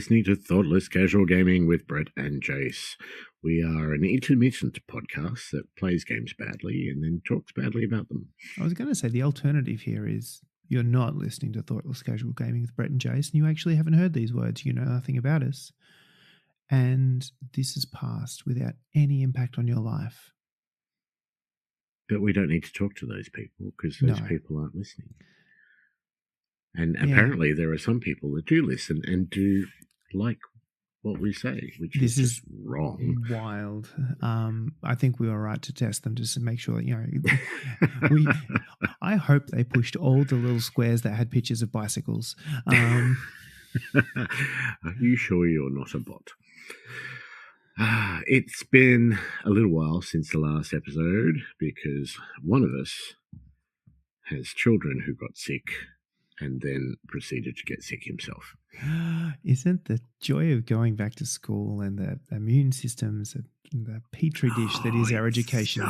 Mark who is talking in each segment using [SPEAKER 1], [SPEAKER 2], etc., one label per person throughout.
[SPEAKER 1] listening to Thoughtless Casual Gaming with Brett and Jace. We are an intermittent podcast that plays games badly and then talks badly about them.
[SPEAKER 2] I was going to say the alternative here is you're not listening to Thoughtless Casual Gaming with Brett and Jace, and you actually haven't heard these words. You know nothing about us. And this has passed without any impact on your life.
[SPEAKER 1] But we don't need to talk to those people because those people aren't listening. And apparently there are some people that do listen and do like what we say, which is just wrong.
[SPEAKER 2] Wild. I think we were right to test them just to make sure that, you know, I hope they pushed all the little squares that had pictures of bicycles.
[SPEAKER 1] Are you sure you're not a bot? It's been a little while since the last episode because one of us has children who got sick and then proceeded to get sick himself.
[SPEAKER 2] Isn't the joy of going back to school and the immune systems and the petri dish that is our education?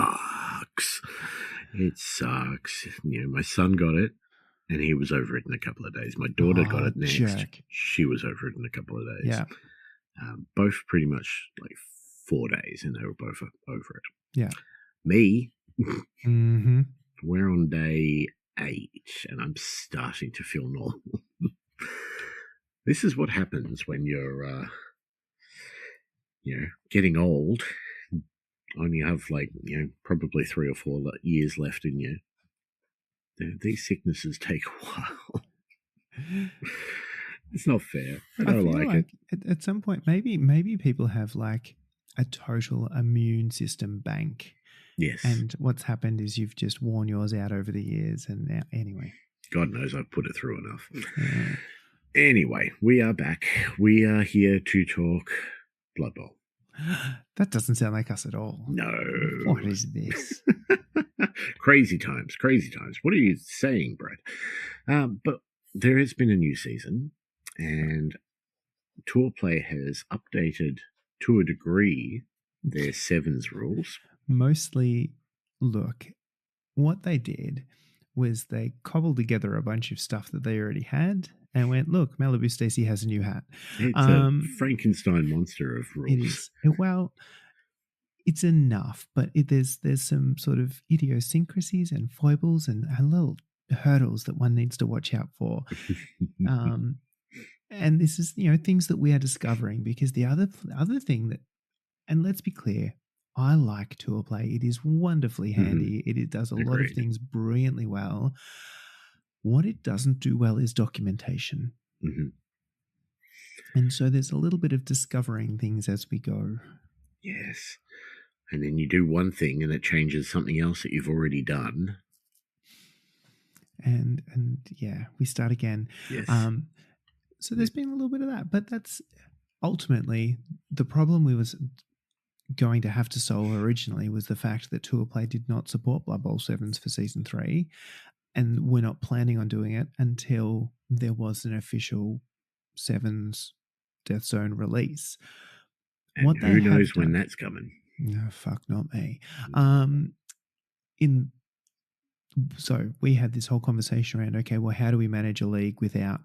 [SPEAKER 1] It sucks. You know, my son got it and he was over it in a couple of days. My daughter got it next.
[SPEAKER 2] Jerk.
[SPEAKER 1] She was over it in a couple of days.
[SPEAKER 2] Yeah.
[SPEAKER 1] Both pretty much like 4 days and they were both over it.
[SPEAKER 2] Yeah.
[SPEAKER 1] Me, we're on day 8 and I'm starting to feel normal. This is what happens when you're getting old. Only have probably 3 or 4 years left in you. These sicknesses take a while. It's not fair. I don't like it.
[SPEAKER 2] At some point, maybe people have like a total immune system bank.
[SPEAKER 1] Yes.
[SPEAKER 2] And what's happened is you've just worn yours out over the years. And now, anyway.
[SPEAKER 1] God knows I've put it through enough. Yeah. Anyway, we are back. We are here to talk Blood Bowl.
[SPEAKER 2] That doesn't sound like us at all.
[SPEAKER 1] No.
[SPEAKER 2] What is this?
[SPEAKER 1] Crazy times. What are you saying, Brad? But there has been a new season, and Tour Play has updated to a degree their sevens rules.
[SPEAKER 2] Mostly, look, what they did was they cobbled together a bunch of stuff that they already had and went, look, Malibu Stacy has a new hat.
[SPEAKER 1] It's a Frankenstein monster of rules.
[SPEAKER 2] It is. Well, it's enough, but there's some sort of idiosyncrasies and foibles and little hurdles that one needs to watch out for. And this is, things that we are discovering because the other thing that, and let's be clear, I like Tour Play. It is wonderfully handy. It does a lot of things brilliantly well. What it doesn't do well is documentation. And so there's a little bit of discovering things as we go.
[SPEAKER 1] Yes. And then you do one thing and it changes something else that you've already done.
[SPEAKER 2] And yeah, we start again.
[SPEAKER 1] Yes.
[SPEAKER 2] So there's been a little bit of that, but that's ultimately the problem we was going to have to solve originally was the fact that Tour Play did not support Blood Bowl 7s for Season 3, and we're not planning on doing it until there was an official 7s Death Zone release.
[SPEAKER 1] And who knows when that's coming?
[SPEAKER 2] No, fuck, not me. So we had this whole conversation around, okay, well, how do we manage a league without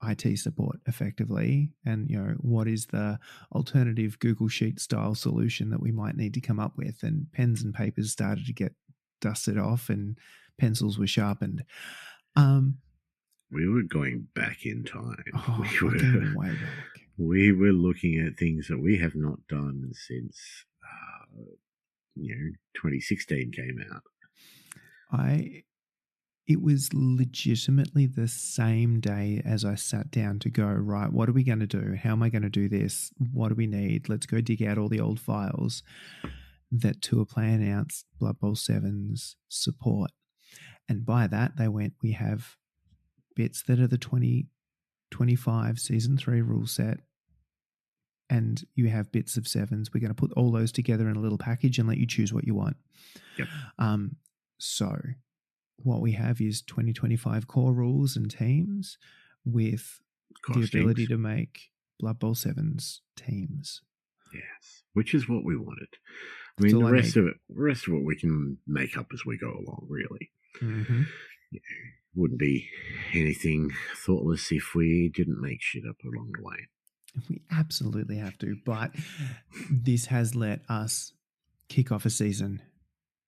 [SPEAKER 2] IT support effectively? And, what is the alternative Google Sheet style solution that we might need to come up with? And pens and papers started to get dusted off and pencils were sharpened.
[SPEAKER 1] We were going back in time.
[SPEAKER 2] We were going way back.
[SPEAKER 1] We were looking at things that we have not done since, 2016 came out.
[SPEAKER 2] It was legitimately the same day as I sat down to go, right, what are we going to do? How am I going to do this? What do we need? Let's go dig out all the old files that Tour Play announced Blood Bowl 7's support. And by that, they went, we have bits that are the 2025 Season 3 rule set, and you have bits of 7s. We're going to put all those together in a little package and let you choose what you want.
[SPEAKER 1] Yep.
[SPEAKER 2] So what we have is 2025 core rules and teams with the ability to make Blood Bowl 7's teams.
[SPEAKER 1] Yes, which is what we wanted. I mean, the rest of it we can make up as we go along, really.
[SPEAKER 2] Mm-hmm.
[SPEAKER 1] Wouldn't be anything thoughtless if we didn't make shit up along the way.
[SPEAKER 2] We absolutely have to. But this has let us kick off a season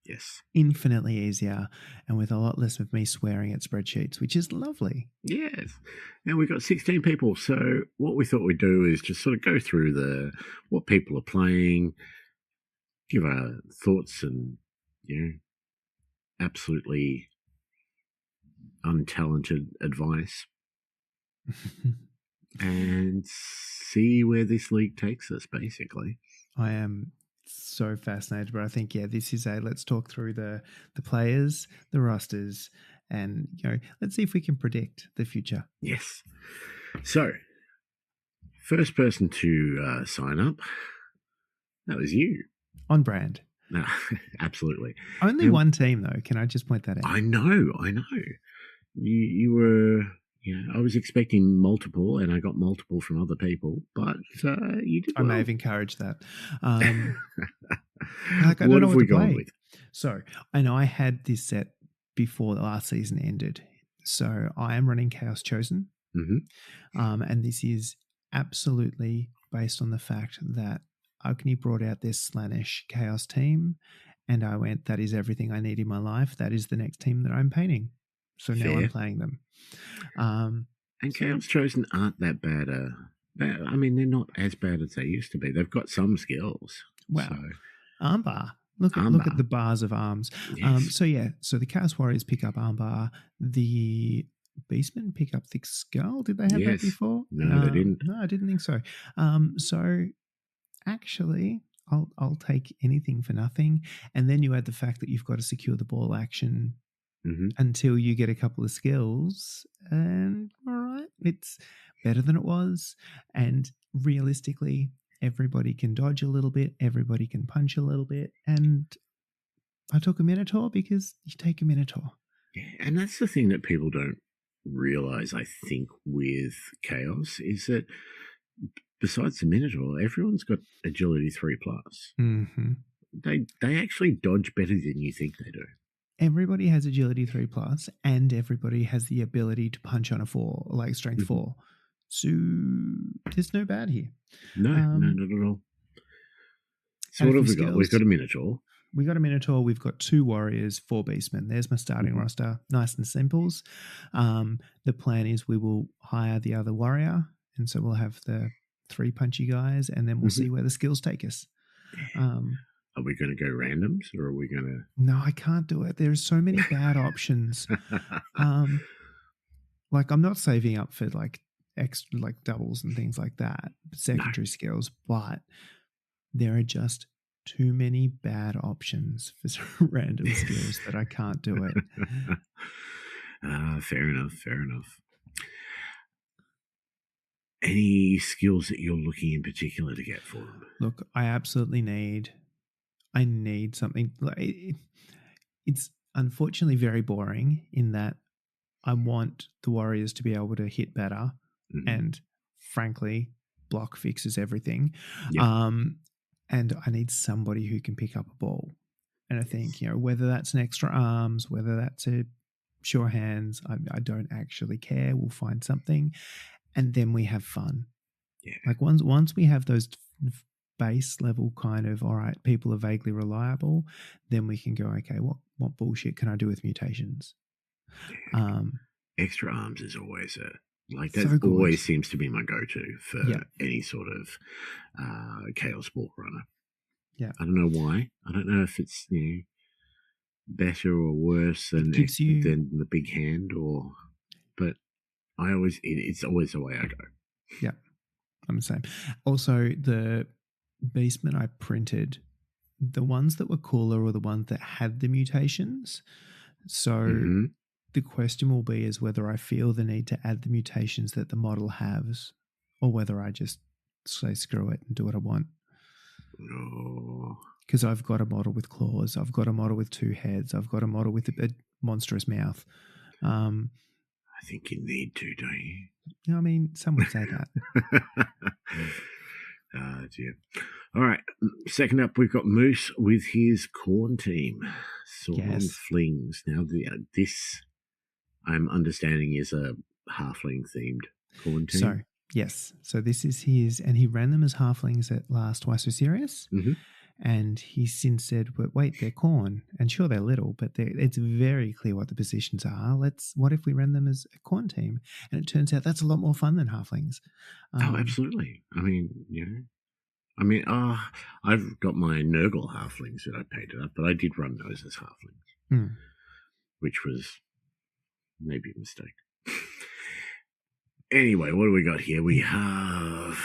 [SPEAKER 1] Yes.
[SPEAKER 2] infinitely easier and with a lot less of me swearing at spreadsheets, which is lovely.
[SPEAKER 1] Yes. And we've got 16 people. So what we thought we'd do is just sort of go through what people are playing, give our thoughts and, absolutely untalented advice and see where this league takes us, basically.
[SPEAKER 2] I am so fascinated, but I think, this is let's talk through the players, the rosters, and let's see if we can predict the future.
[SPEAKER 1] Yes. So, first person to sign up, that was you.
[SPEAKER 2] On brand.
[SPEAKER 1] No, absolutely.
[SPEAKER 2] Only one team, though. Can I just point that out?
[SPEAKER 1] I know. You were, I was expecting multiple, and I got multiple from other people, but you did well.
[SPEAKER 2] I may have encouraged that.
[SPEAKER 1] What have we gone with?
[SPEAKER 2] So, I know I had this set before the last season ended. So, I am running Chaos Chosen.
[SPEAKER 1] Mm-hmm.
[SPEAKER 2] And this is absolutely based on the fact that Agni brought out this Slaanesh Chaos team, and I went, that is everything I need in my life. That is the next team that I'm painting. So now I'm playing them.
[SPEAKER 1] And Chaos Chosen aren't that bad. I mean, they're not as bad as they used to be. They've got some skills.
[SPEAKER 2] Wow.
[SPEAKER 1] So.
[SPEAKER 2] Armbar. Look at the bars of arms.
[SPEAKER 1] Yes.
[SPEAKER 2] So the Chaos Warriors pick up Armbar. The Beastmen pick up Thick Skull. Did they have that before?
[SPEAKER 1] No, they didn't.
[SPEAKER 2] No, I didn't think so. So actually, I'll take anything for nothing. And then you add the fact that you've got to secure the ball action until you get a couple of skills. And all right, it's better than it was. And realistically, everybody can dodge a little bit. Everybody can punch a little bit. And I took a Minotaur because you take a Minotaur.
[SPEAKER 1] Yeah, and that's the thing that people don't realize, I think, with Chaos is that besides the Minotaur, everyone's got agility 3+.
[SPEAKER 2] Mm-hmm.
[SPEAKER 1] They actually dodge better than you think they do.
[SPEAKER 2] Everybody has agility 3+, and everybody has the ability to punch on a 4, like strength 4. So there's no bad here.
[SPEAKER 1] No, not at all. So what have we got? We've got a Minotaur.
[SPEAKER 2] We got a Minotaur. We've got 2 Warriors, 4 Beastmen. There's my starting roster. Nice and simples. The plan is we will hire the other Warrior, and so we'll have the 3 punchy guys, and then we'll see where the skills take us.
[SPEAKER 1] Are we going to go randoms, or are we going to?
[SPEAKER 2] No, I can't do it. There's so many bad options. Like I'm not saving up for like extra like doubles and things like that, secondary skills, but there are just too many bad options for random skills that I can't do it.
[SPEAKER 1] Fair enough. Any skills that you're looking in particular to get for them?
[SPEAKER 2] Look, I absolutely need something. It's unfortunately very boring in that I want the Warriors to be able to hit better, and frankly, block fixes everything. And I need somebody who can pick up a ball. And I think, whether that's an extra arms, whether that's a sure hands, I don't actually care. We'll find something. And then we have fun.
[SPEAKER 1] Yeah.
[SPEAKER 2] Like once we have those base level kind of, all right, people are vaguely reliable, then we can go, okay, what bullshit can I do with mutations?
[SPEAKER 1] Yeah. Extra arms is always that always seems to be my go-to for any sort of chaos ball runner.
[SPEAKER 2] Yeah.
[SPEAKER 1] I don't know why. I don't know if it's better or worse than the big hand, but it's always the way I go.
[SPEAKER 2] Yeah, I'm the same. Also, the Beastmen I printed, the ones that were cooler were the ones that had the mutations. So the question will be is whether I feel the need to add the mutations that the model has, or whether I just say screw it and do what I want.
[SPEAKER 1] No.
[SPEAKER 2] Because I've got a model with claws, I've got a model with 2 heads, I've got a model with a monstrous mouth.
[SPEAKER 1] I think you need to, don't you?
[SPEAKER 2] I mean, some would say that.
[SPEAKER 1] Dear. All right. Second up, we've got Moose with his corn team. Sword Flings. Now, this, I'm understanding, is a halfling-themed corn team.
[SPEAKER 2] So, Yes. So this is his, and he ran them as halflings at last Why So Serious.
[SPEAKER 1] Mm-hmm.
[SPEAKER 2] And he since said, "But wait, they're corn, and sure they're little, but it's very clear what the positions are. What if we ran them as a corn team?" And it turns out that's a lot more fun than halflings.
[SPEAKER 1] Oh, absolutely. I mean, I've got my Nurgle halflings that I painted up, but I did run those as halflings, which was maybe a mistake. Anyway, what do we got here? We have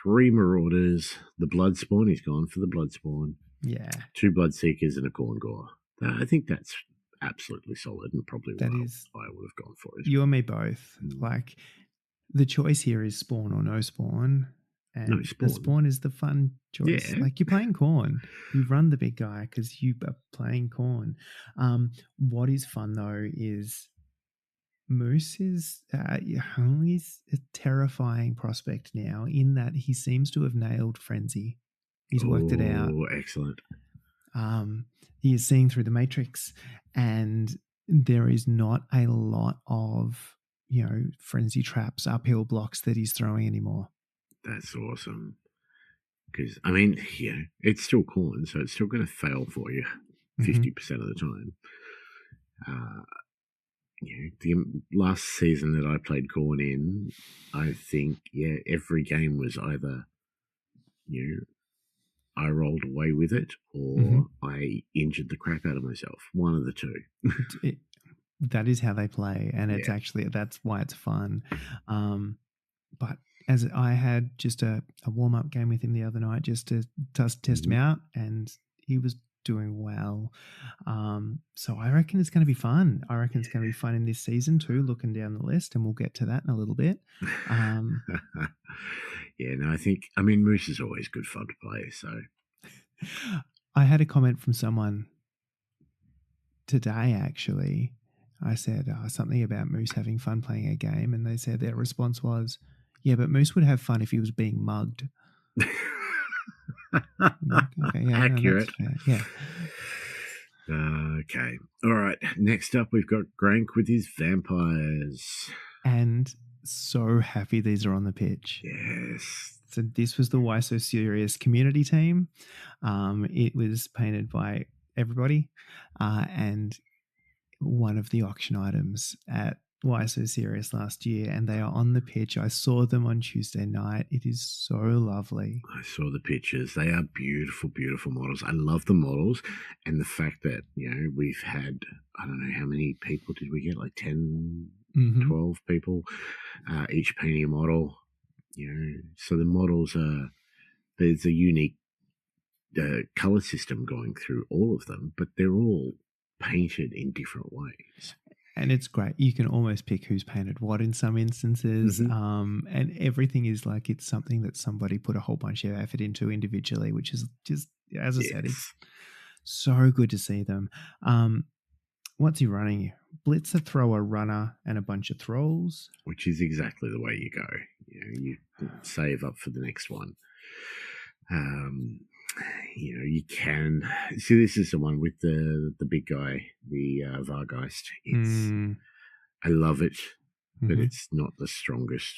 [SPEAKER 1] 3 Marauders. The Bloodspawn, he's gone for the Bloodspawn.
[SPEAKER 2] Yeah.
[SPEAKER 1] 2 Bloodseekers and a Corn Gore. I think that's absolutely solid and probably what I would have gone for.
[SPEAKER 2] You and me both. Like, the choice here is spawn or no spawn. And
[SPEAKER 1] no spawn.
[SPEAKER 2] The spawn is the fun choice.
[SPEAKER 1] Yeah.
[SPEAKER 2] Like, you're playing corn. You run the big guy because you are playing corn. What is fun, though, is Moose is he's a terrifying prospect now in that he seems to have nailed Frenzy. He's worked it out.
[SPEAKER 1] Oh, excellent.
[SPEAKER 2] He is seeing through the matrix, and there is not a lot of, frenzy traps, uphill blocks that he's throwing anymore.
[SPEAKER 1] That's awesome. Because, I mean, it's still corn, so it's still going to fail for you 50% of the time. The last season that I played corn in, I think, every game was either, I rolled away with it or I injured the crap out of myself. One of the two.
[SPEAKER 2] That is how they play, and it's actually, that's why it's fun. But as I had just a warm-up game with him the other night just to test him out, and he was doing well. So I reckon it's going to be fun. I reckon it's going to be fun in this season too, looking down the list, and we'll get to that in a little bit.
[SPEAKER 1] I mean, Moose is always good fun to play, so.
[SPEAKER 2] I had a comment from someone today, actually. I said something about Moose having fun playing a game, and they said their response was, "Yeah, but Moose would have fun if he was being mugged." Okay,
[SPEAKER 1] accurate.
[SPEAKER 2] Yeah.
[SPEAKER 1] Okay. All right. Next up, we've got Grank with his vampires.
[SPEAKER 2] And so happy these are on the pitch.
[SPEAKER 1] Yes.
[SPEAKER 2] So this was the Why So Serious community team. It was painted by everybody, and one of the auction items at Why So Serious last year, and they are on the pitch. I saw them on Tuesday night. It is so lovely.
[SPEAKER 1] I saw the pictures. They are beautiful, beautiful models. I love the models, and the fact that, we've had, I don't know how many people did we get, like 10, 12 people, each painting a model. So the models there's a unique color system going through all of them, but they're all painted in different ways.
[SPEAKER 2] And it's great. You can almost pick who's painted what in some instances. And everything is like it's something that somebody put a whole bunch of effort into individually, which is just, as I said, it's so good to see them. What's he running? Blitzer, thrower, runner, and a bunch of thralls.
[SPEAKER 1] Which is exactly the way you go. You save up for the next one. You can see this is the one with the big guy, the Vargeist. I love it, but it's not the strongest.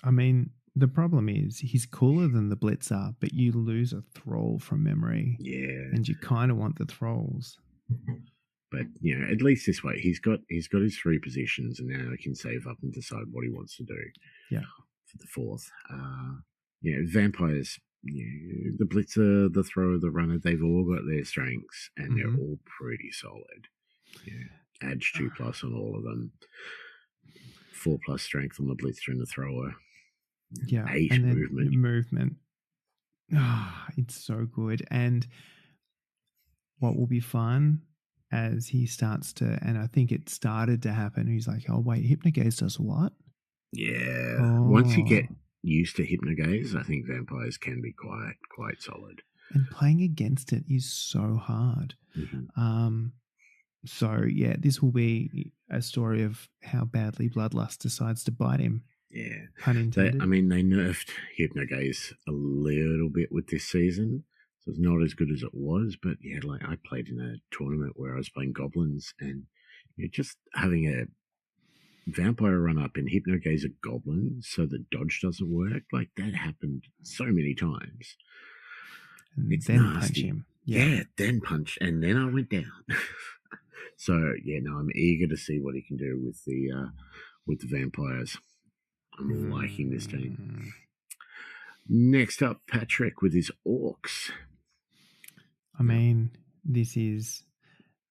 [SPEAKER 2] I mean, the problem is he's cooler than the Blitzer, but you lose a thrall from memory.
[SPEAKER 1] Yeah,
[SPEAKER 2] and you kind of want the thralls.
[SPEAKER 1] But at least this way, he's got his 3 positions, and now he can save up and decide what he wants to do.
[SPEAKER 2] Yeah,
[SPEAKER 1] for the 4th. Vampires. The Blitzer, the Thrower, the Runner, they've all got their strengths, and they're all pretty solid. Adds 2+ on all of them. 4+ strength on the Blitzer and the Thrower.
[SPEAKER 2] Yeah,
[SPEAKER 1] 8
[SPEAKER 2] and then
[SPEAKER 1] movement.
[SPEAKER 2] Movement. It's so good. And what will be fun as he starts to, and I think it started to happen, he's like, oh, wait, Hypnogaze does what?
[SPEAKER 1] Yeah. Once you get used to Hypnogaze, I think vampires can be quite solid.
[SPEAKER 2] And playing against it is so hard. So, this will be a story of how badly Bloodlust decides to bite him.
[SPEAKER 1] Yeah.
[SPEAKER 2] Pun intended.
[SPEAKER 1] They nerfed Hypnogaze a little bit with this season, so it's not as good as it was. But, I played in a tournament where I was playing goblins, and just having vampire run up and hypnogaze a goblin so that dodge doesn't work. Like that happened so many times.
[SPEAKER 2] And
[SPEAKER 1] It's
[SPEAKER 2] then
[SPEAKER 1] nasty.
[SPEAKER 2] punch him.
[SPEAKER 1] Yeah, then punch, and then I went down. So yeah, no, I'm eager to see what he can do with the vampires. I'm liking this team. Next up, Patrick with his orcs.
[SPEAKER 2] I mean, this is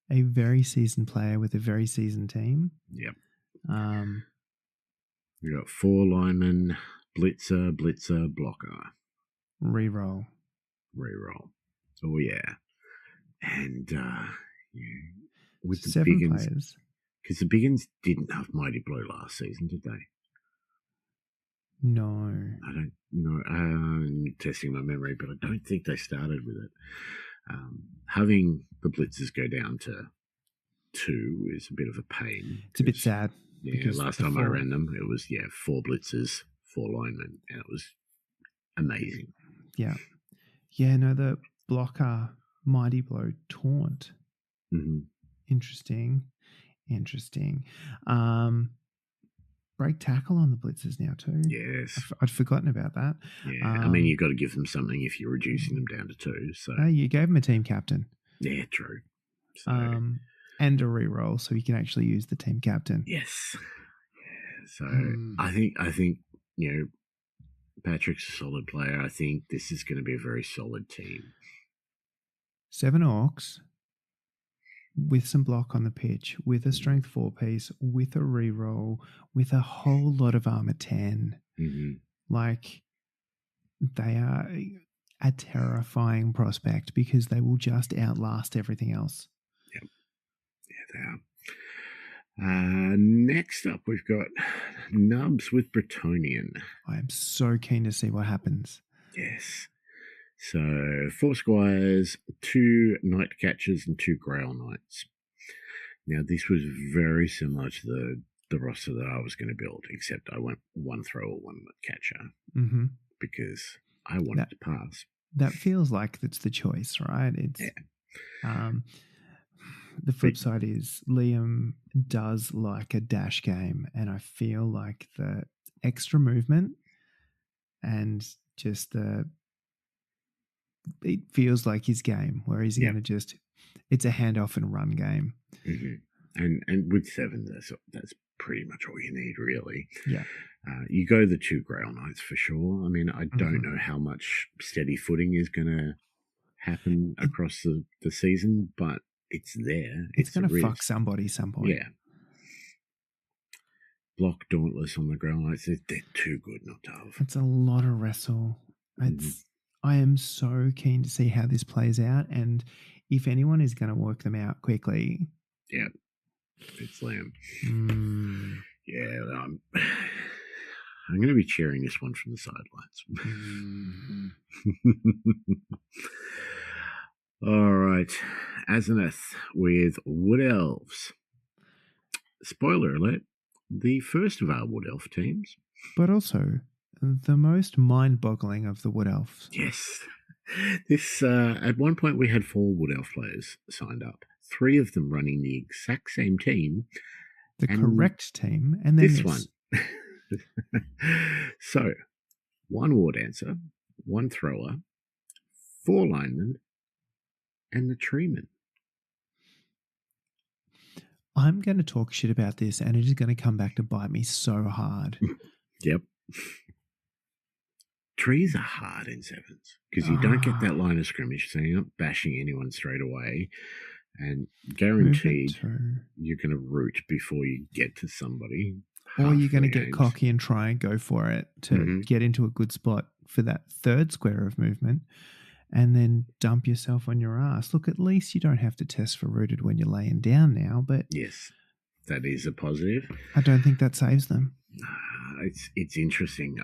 [SPEAKER 2] a very seasoned player with a very seasoned team.
[SPEAKER 1] Yep.
[SPEAKER 2] Um,
[SPEAKER 1] We got 4 linemen, blitzer, blocker,
[SPEAKER 2] reroll.
[SPEAKER 1] Oh yeah, and with the
[SPEAKER 2] 7
[SPEAKER 1] big uns,
[SPEAKER 2] players.
[SPEAKER 1] because the big uns didn't have Mighty Blow last season, did they?
[SPEAKER 2] No.
[SPEAKER 1] I don't know. I'm testing my memory, but I don't think they started with it. Having the blitzers go down to 2 is a bit of a pain.
[SPEAKER 2] It's a bit sad.
[SPEAKER 1] Yeah, last time I ran them, it was 4 blitzers, 4 linemen, and it was amazing.
[SPEAKER 2] Yeah. Yeah, no, the blocker Mighty Blow taunt.
[SPEAKER 1] Mm-hmm.
[SPEAKER 2] Interesting. Break tackle on the blitzers now too.
[SPEAKER 1] Yes.
[SPEAKER 2] I'd forgotten about that.
[SPEAKER 1] Yeah, I mean, you've got to give them something if you're reducing them down to 2. So
[SPEAKER 2] you gave them a team captain.
[SPEAKER 1] Yeah, true. So,
[SPEAKER 2] and a reroll, so you can actually use the team captain.
[SPEAKER 1] Yes. Yeah, so I think Patrick's a solid player. I think this is going to be a very solid team.
[SPEAKER 2] 7 orcs with some block on the pitch, with a strength 4 piece, with a reroll, with a whole lot of armor 10.
[SPEAKER 1] Mm-hmm.
[SPEAKER 2] Like, they are a terrifying prospect because they will just outlast everything else.
[SPEAKER 1] Yep. Yeah, they are. Next up, we've got Nubs with Bretonian.
[SPEAKER 2] I am so keen to see what happens.
[SPEAKER 1] Yes. So 4 squires, 2 night catchers, and 2 grail knights. Now, this was very similar to the roster that I was going to build, except I went 1 thrower, 1 night catcher because I wanted to pass.
[SPEAKER 2] That feels like that's the choice, right? It's the flip side is Liam does like a dash game, and I feel like the extra movement and just it feels like his game where he's going to it's a handoff and run game.
[SPEAKER 1] Mm-hmm. And with 7, that's pretty much all you need, really.
[SPEAKER 2] Yeah.
[SPEAKER 1] You go the 2 grail knights for sure. I mean, I don't know how much steady footing is going to happen across the season, but it's there.
[SPEAKER 2] It's going to fuck somebody some point.
[SPEAKER 1] Yeah. Block Dauntless on the grail knights. They're too good not to have.
[SPEAKER 2] It's a lot of wrestle. I am so keen to see how this plays out, and if anyone is going to work them out quickly.
[SPEAKER 1] Yeah. It's Lamb. Yeah, I'm going to be cheering this one from the sidelines. All right. Azenith with Wood Elves. Spoiler alert, the first of our Wood Elf teams.
[SPEAKER 2] But also the most mind-boggling of the Wood Elves.
[SPEAKER 1] Yes. This at one point we had 4 Wood Elf players signed up. 3 of them running the exact same team.
[SPEAKER 2] The correct team. And then
[SPEAKER 1] this one. So, 1 War Dancer, 1 Thrower, 4 Linemen, and the Treeman.
[SPEAKER 2] I'm going to talk shit about this, and it is going to come back to bite me so hard.
[SPEAKER 1] Yep. Trees are hard in 7s because you don't get that line of scrimmage, so you're not bashing anyone straight away. And guaranteed you're going to root before you get to somebody.
[SPEAKER 2] Or you're going to get cocky and try and go for it to get into a good spot for that 3rd square of movement and then dump yourself on your ass. Look, at least you don't have to test for rooted when you're laying down now. But
[SPEAKER 1] yes, that is a positive.
[SPEAKER 2] I don't think that saves them.
[SPEAKER 1] It's interesting.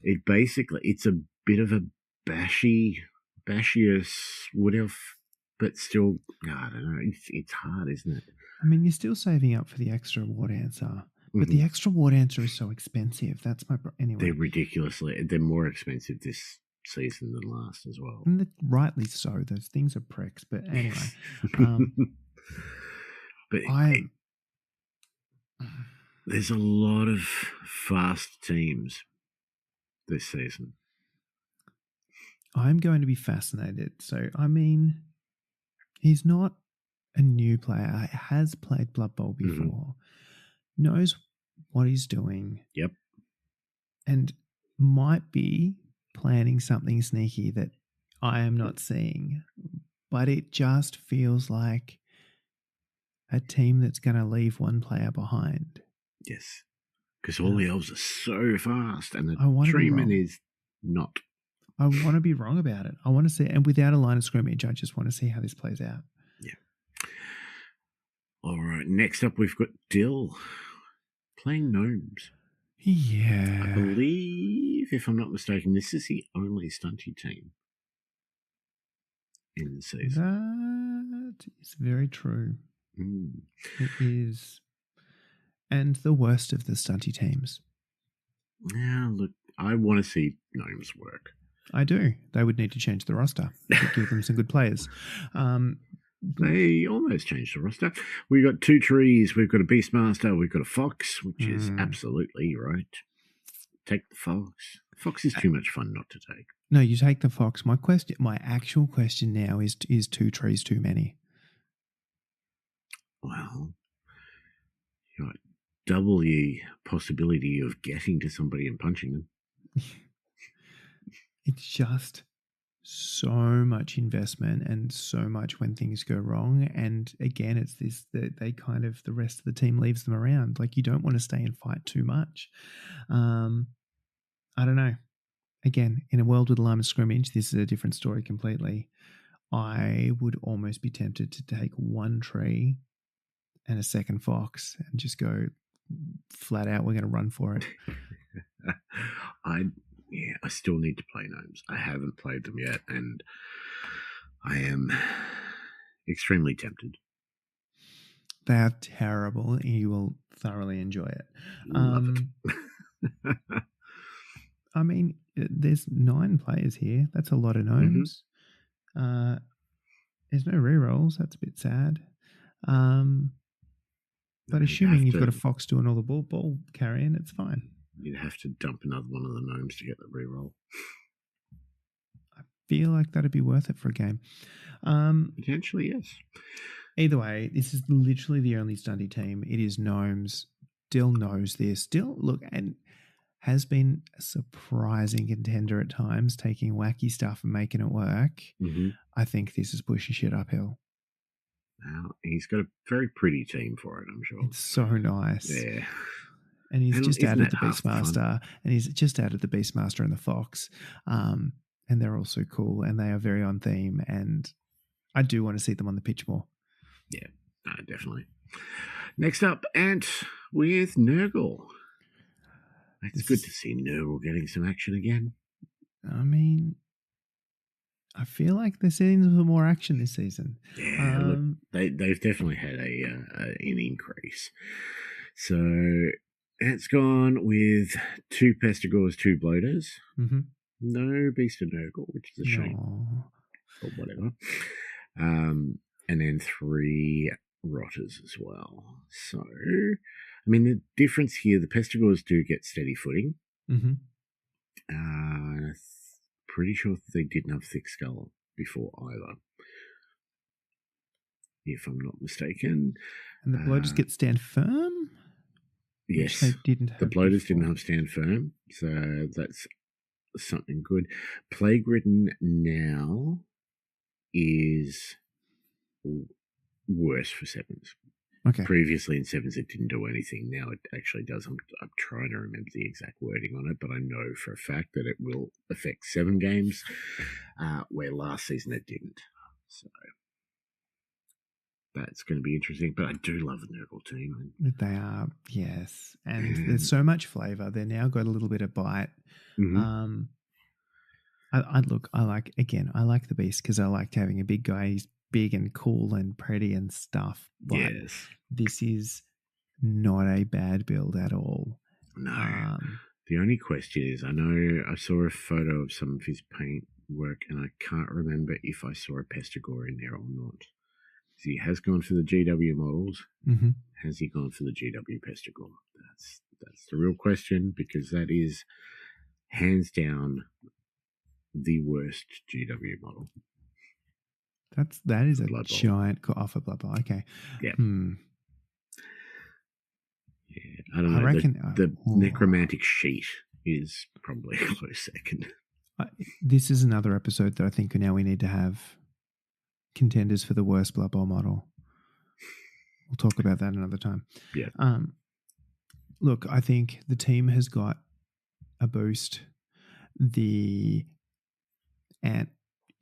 [SPEAKER 1] It's a bit of a bashiest Wood Elf, but still, I don't know. It's hard, isn't it?
[SPEAKER 2] I mean, you're still saving up for the extra war answer, but the extra war answer is so expensive. That's my anyway.
[SPEAKER 1] They're more expensive this season than last as well,
[SPEAKER 2] and rightly so. Those things are pricks, but anyway.
[SPEAKER 1] But There's a lot of fast teams this season.
[SPEAKER 2] I'm going to be fascinated. So, I mean, he's not a new player. He has played Blood Bowl before, knows what he's doing.
[SPEAKER 1] Yep.
[SPEAKER 2] And might be planning something sneaky that I am not seeing. But it just feels like a team that's going to leave one player behind.
[SPEAKER 1] Yes. Because all the elves are so fast, and the treatment is not.
[SPEAKER 2] I want to be wrong about it. I want to see, and without a line of scrimmage, I just want to see how this plays out.
[SPEAKER 1] Yeah. All right. Next up, we've got Dill playing gnomes.
[SPEAKER 2] Yeah.
[SPEAKER 1] I believe, if I'm not mistaken, this is the only stunty team in the season.
[SPEAKER 2] That is very true.
[SPEAKER 1] Mm.
[SPEAKER 2] It is. And the worst of the stunty teams.
[SPEAKER 1] Now, look, I want to see gnomes work.
[SPEAKER 2] I do. They would need to change the roster. Give them some good players.
[SPEAKER 1] They almost changed the roster. We've got 2 trees. We've got a Beastmaster. We've got a Fox, which is absolutely right. Take the Fox. Fox is too much fun not to take.
[SPEAKER 2] No, you take the Fox. My actual question now is 2 trees too many?
[SPEAKER 1] Well, you got double the possibility of getting to somebody and punching them.
[SPEAKER 2] It's just so much investment and so much when things go wrong. And again, it's this that they kind of, the rest of the team leaves them around. Like, you don't want to stay and fight too much. I don't know. Again, in a world with a line of scrimmage, this is a different story completely. I would almost be tempted to take 1 tree and a second Fox and just go flat out, we're going to run for it.
[SPEAKER 1] I still need to play gnomes. I haven't played them yet, and I am extremely tempted.
[SPEAKER 2] They are terrible, and you will thoroughly enjoy it.
[SPEAKER 1] Love it.
[SPEAKER 2] I mean, there's 9 players here. That's a lot of gnomes. There's no rerolls. That's a bit sad. But assuming you've got a Fox doing all the ball carrying, it's fine.
[SPEAKER 1] You'd have to dump another one of the gnomes to get the reroll.
[SPEAKER 2] I feel like that'd be worth it for a game.
[SPEAKER 1] Potentially, yes.
[SPEAKER 2] Either way, this is literally the only stunty team. It is gnomes. Dill knows this. Dill, look, and has been a surprising contender at times, taking wacky stuff and making it work. I think this is pushing shit uphill.
[SPEAKER 1] Now, he's got a very pretty team for it, I'm sure.
[SPEAKER 2] It's so nice.
[SPEAKER 1] Yeah.
[SPEAKER 2] And he's just added the Beastmaster, and he's just added the Beastmaster and the Fox. And they're all so cool, and they are very on theme, and I do want to see them on the pitch more.
[SPEAKER 1] Yeah, definitely. Next up, Ant with Nurgle. It's good to see Nurgle getting some action again.
[SPEAKER 2] I mean, I feel like they're setting them for more action this season.
[SPEAKER 1] Yeah, look, they've definitely had an increase. So Ant's gone with 2 Pestigors, 2 Bloaters. No Beast of Nurgle, which is a shame. Or whatever. And then 3 Rotters as well. So, I mean, the difference here, the Pestigors do get steady footing. Pretty sure they didn't have Thick Skull before either, if I'm not mistaken.
[SPEAKER 2] And the Bloaters get stand firm?
[SPEAKER 1] Yes.
[SPEAKER 2] They didn't have
[SPEAKER 1] the Bloaters didn't have stand firm, so that's something good. Plague Ridden now is worse for 7s.
[SPEAKER 2] Okay.
[SPEAKER 1] Previously in 7s it didn't do anything. Now it actually does. I'm trying to remember the exact wording on it, but I know for a fact that it will affect 7 games, where last season it didn't. So that's going to be interesting. But I do love the Nurgle team.
[SPEAKER 2] They are, yes. And there's so much flavour. They've now got a little bit of bite. I like the Beast because I liked having a big guy. He's big and cool and pretty and stuff. But this is not a bad build at all.
[SPEAKER 1] No. The only question is, I know I saw a photo of some of his paint work and I can't remember if I saw a Pestigor in there or not. He has gone for the GW models.
[SPEAKER 2] Mm-hmm.
[SPEAKER 1] Has he gone for the GW Pestigor? That's the real question, because that is hands down the worst GW model.
[SPEAKER 2] That is a
[SPEAKER 1] Blood Bowl.
[SPEAKER 2] giant offer Blood Bowl. Okay.
[SPEAKER 1] Yeah.
[SPEAKER 2] Hmm.
[SPEAKER 1] Yeah, I don't know.
[SPEAKER 2] I reckon
[SPEAKER 1] the necromantic sheet is probably a close second.
[SPEAKER 2] This is another episode that I think now we need to have contenders for the worst Blood Bowl model. We'll talk about that another time.
[SPEAKER 1] Yeah.
[SPEAKER 2] Look, I think the team has got a boost. And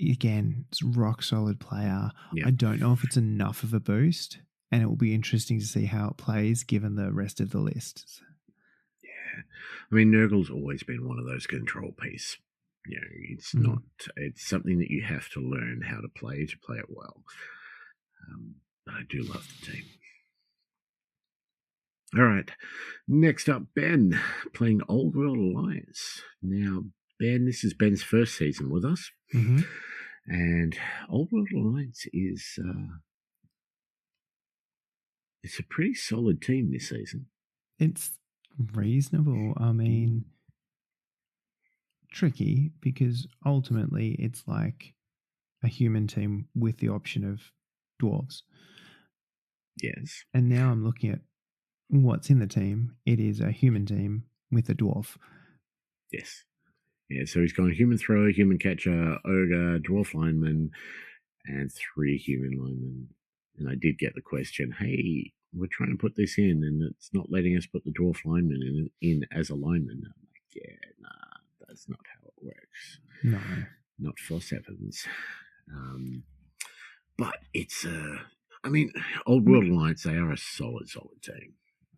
[SPEAKER 2] again, it's a rock solid player.
[SPEAKER 1] Yeah.
[SPEAKER 2] I don't know if it's enough of a boost, and it will be interesting to see how it plays given the rest of the list.
[SPEAKER 1] Yeah. I mean, Nurgle's always been one of those control piece. You know, it's not, it's something that you have to learn how to play it well. But I do love the team. All right. Next up, Ben, playing Old World Alliance. Now, Ben, this is Ben's first season with us.
[SPEAKER 2] Mm-hmm.
[SPEAKER 1] And Old World Alliance is it's a pretty solid team this season.
[SPEAKER 2] It's reasonable. I mean, tricky because ultimately it's like a human team with the option of dwarves.
[SPEAKER 1] Yes.
[SPEAKER 2] And now I'm looking at what's in the team. It is a human team with a dwarf.
[SPEAKER 1] Yes. Yeah, so he's gone human thrower, human catcher, ogre, dwarf lineman, and 3 human linemen. And I did get the question, hey, we're trying to put this in, and it's not letting us put the dwarf lineman in as a lineman. I'm like, yeah, nah, that's not how it works.
[SPEAKER 2] No. Not
[SPEAKER 1] for sevens. But it's, I mean, Old World Alliance, they are a solid team.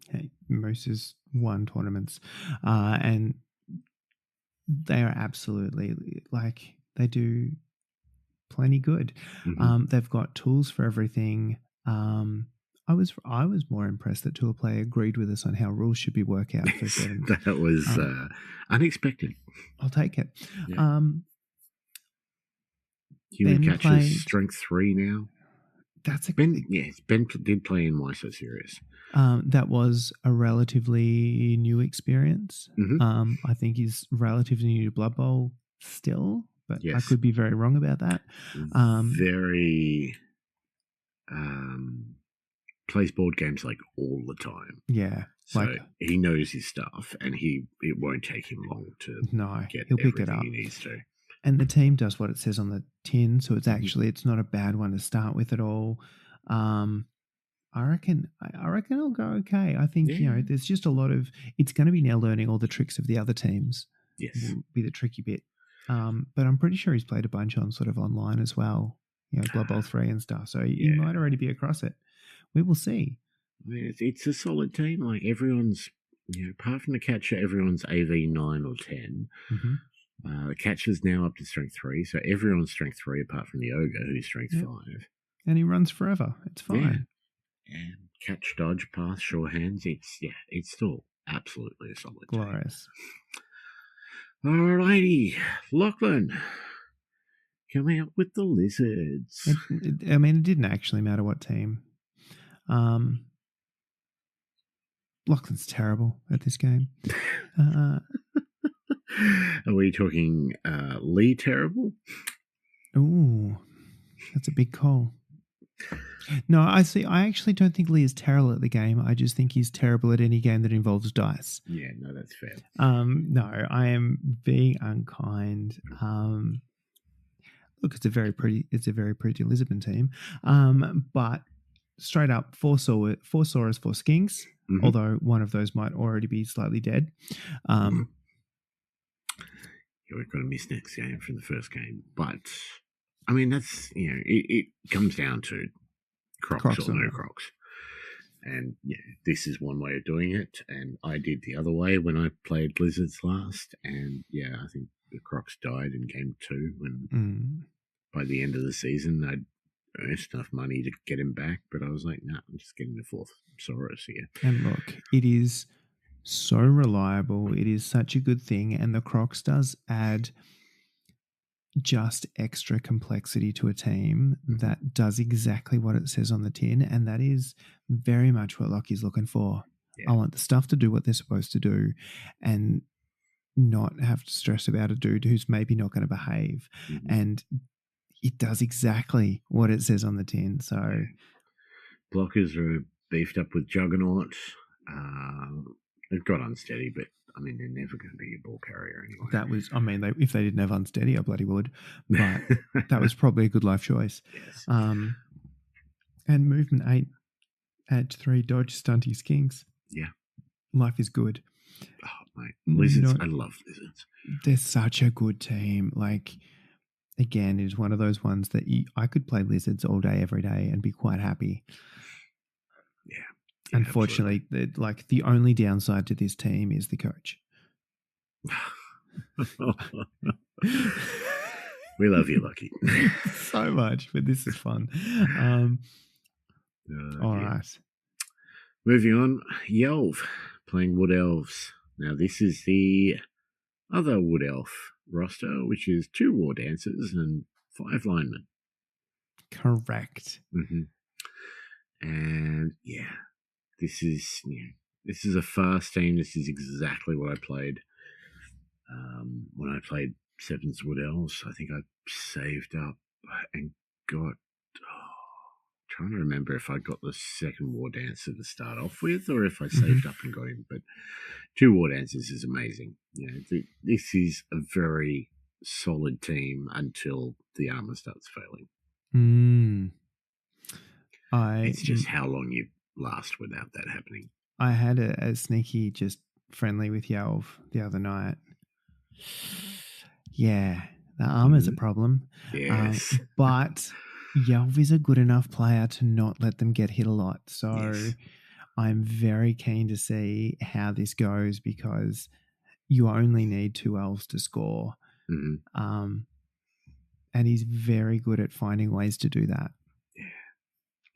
[SPEAKER 2] Hey, Moose has won tournaments, and they are absolutely, like, they do plenty good.
[SPEAKER 1] Mm-hmm.
[SPEAKER 2] They've got tools for everything. I was more impressed that Tour Play agreed with us on how rules should be worked out for sevens.
[SPEAKER 1] That was unexpected.
[SPEAKER 2] I'll take it.
[SPEAKER 1] Yeah. Human catcher's strength 3 now.
[SPEAKER 2] That's a
[SPEAKER 1] Ben. Yes, Ben did play in Why So Serious.
[SPEAKER 2] That was a relatively new experience.
[SPEAKER 1] Mm-hmm.
[SPEAKER 2] I think he's relatively new to Blood Bowl still, but
[SPEAKER 1] yes.
[SPEAKER 2] I could be very wrong about that.
[SPEAKER 1] Very plays board games like all the time.
[SPEAKER 2] Yeah.
[SPEAKER 1] So he knows his stuff, and it won't take him long to
[SPEAKER 2] he'll pick it up.
[SPEAKER 1] He needs to.
[SPEAKER 2] And the team does what it says on the tin, so it's actually it's not a bad one to start with at all. I reckon it'll go okay. I think there's just a lot of it's going to be now learning all the tricks of the other teams.
[SPEAKER 1] Yes,
[SPEAKER 2] will be the tricky bit. But I'm pretty sure he's played a bunch on sort of online as well. Blood Bowl 3 and stuff. So he might already be across it. We will see.
[SPEAKER 1] I mean, it's a solid team. Like everyone's, apart from the catcher, everyone's AV 9 or 10.
[SPEAKER 2] Mm-hmm.
[SPEAKER 1] The catcher's now up to strength 3, so everyone's strength 3 apart from the ogre, who's strength 5.
[SPEAKER 2] And he runs forever. It's fine.
[SPEAKER 1] Yeah. And catch, dodge, pass, sure hands. It's still absolutely a solid
[SPEAKER 2] glorious
[SPEAKER 1] team. Alrighty, Lachlan coming up with the lizards.
[SPEAKER 2] It didn't actually matter what team. Lachlan's terrible at this game.
[SPEAKER 1] Are we talking Lee terrible?
[SPEAKER 2] Ooh, that's a big call. No, I actually don't think Lee is terrible at the game. I just think he's terrible at any game that involves dice.
[SPEAKER 1] Yeah, no, that's fair.
[SPEAKER 2] No, I am being unkind. Look, it's a very pretty Lisbon team. But straight up, 4 Sawyers, 4 Skinks, although one of those might already be slightly dead.
[SPEAKER 1] We're going to miss next game from the first game. But, I mean, that's, it comes down to Crocs or no Crocs. And, this is one way of doing it. And I did the other way when I played Lizards last. And, I think the Crocs died in game 2. And by the end of the season, I'd earned enough money to get him back. But I was like, nah, I'm just getting the 4th Saurus here.
[SPEAKER 2] And look, it is so reliable. It is such a good thing, and the Crocs does add just extra complexity to a team that does exactly what it says on the tin, and that is very much what Lockie's looking for.
[SPEAKER 1] Yeah.
[SPEAKER 2] I want the stuff to do what they're supposed to do and not have to stress about a dude who's maybe not going to behave.
[SPEAKER 1] Mhm.
[SPEAKER 2] And it does exactly what it says on the tin. So
[SPEAKER 1] blockers are beefed up with Juggernaut. They've got Unsteady, but I mean, they're never going to be a ball carrier anyway.
[SPEAKER 2] that was, I mean, if they didn't have Unsteady, I bloody would. But that was probably a good life choice.
[SPEAKER 1] Yes.
[SPEAKER 2] And movement 8, edge 3, dodge, stunties, kings.
[SPEAKER 1] Yeah.
[SPEAKER 2] Life is good.
[SPEAKER 1] Oh, mate. Lizards.
[SPEAKER 2] No,
[SPEAKER 1] I love lizards.
[SPEAKER 2] they're such a good team. Like, again, it's one of those ones that I could play lizards all day, every day, and be quite happy.
[SPEAKER 1] Yeah.
[SPEAKER 2] Unfortunately, the only downside to this team is the coach.
[SPEAKER 1] We love you, Lucky.
[SPEAKER 2] So much, but this is fun. All right.
[SPEAKER 1] Moving on, Yelv playing Wood Elves. Now, this is the other Wood Elf roster, which is 2 War Dancers and 5 linemen.
[SPEAKER 2] Correct.
[SPEAKER 1] Mm-hmm. And yeah, this is a fast team. This is exactly what I played when I played Sevens Wood Elves. I think I saved up and got. Trying to remember if I got the second War Dancer to start off with, or if I saved up and got him. But 2 War Dancers is amazing. This is a very solid team until the armor starts failing. It's just how long you last without that happening.
[SPEAKER 2] I had a sneaky just friendly with Yelv the other night. Yeah, the armor's a problem.
[SPEAKER 1] Yes.
[SPEAKER 2] But Yelv is a good enough player to not let them get hit a lot. So
[SPEAKER 1] Yes.
[SPEAKER 2] I'm very keen to see how this goes because you only need 2 elves to score.
[SPEAKER 1] Mm-hmm.
[SPEAKER 2] And he's very good at finding ways to do that.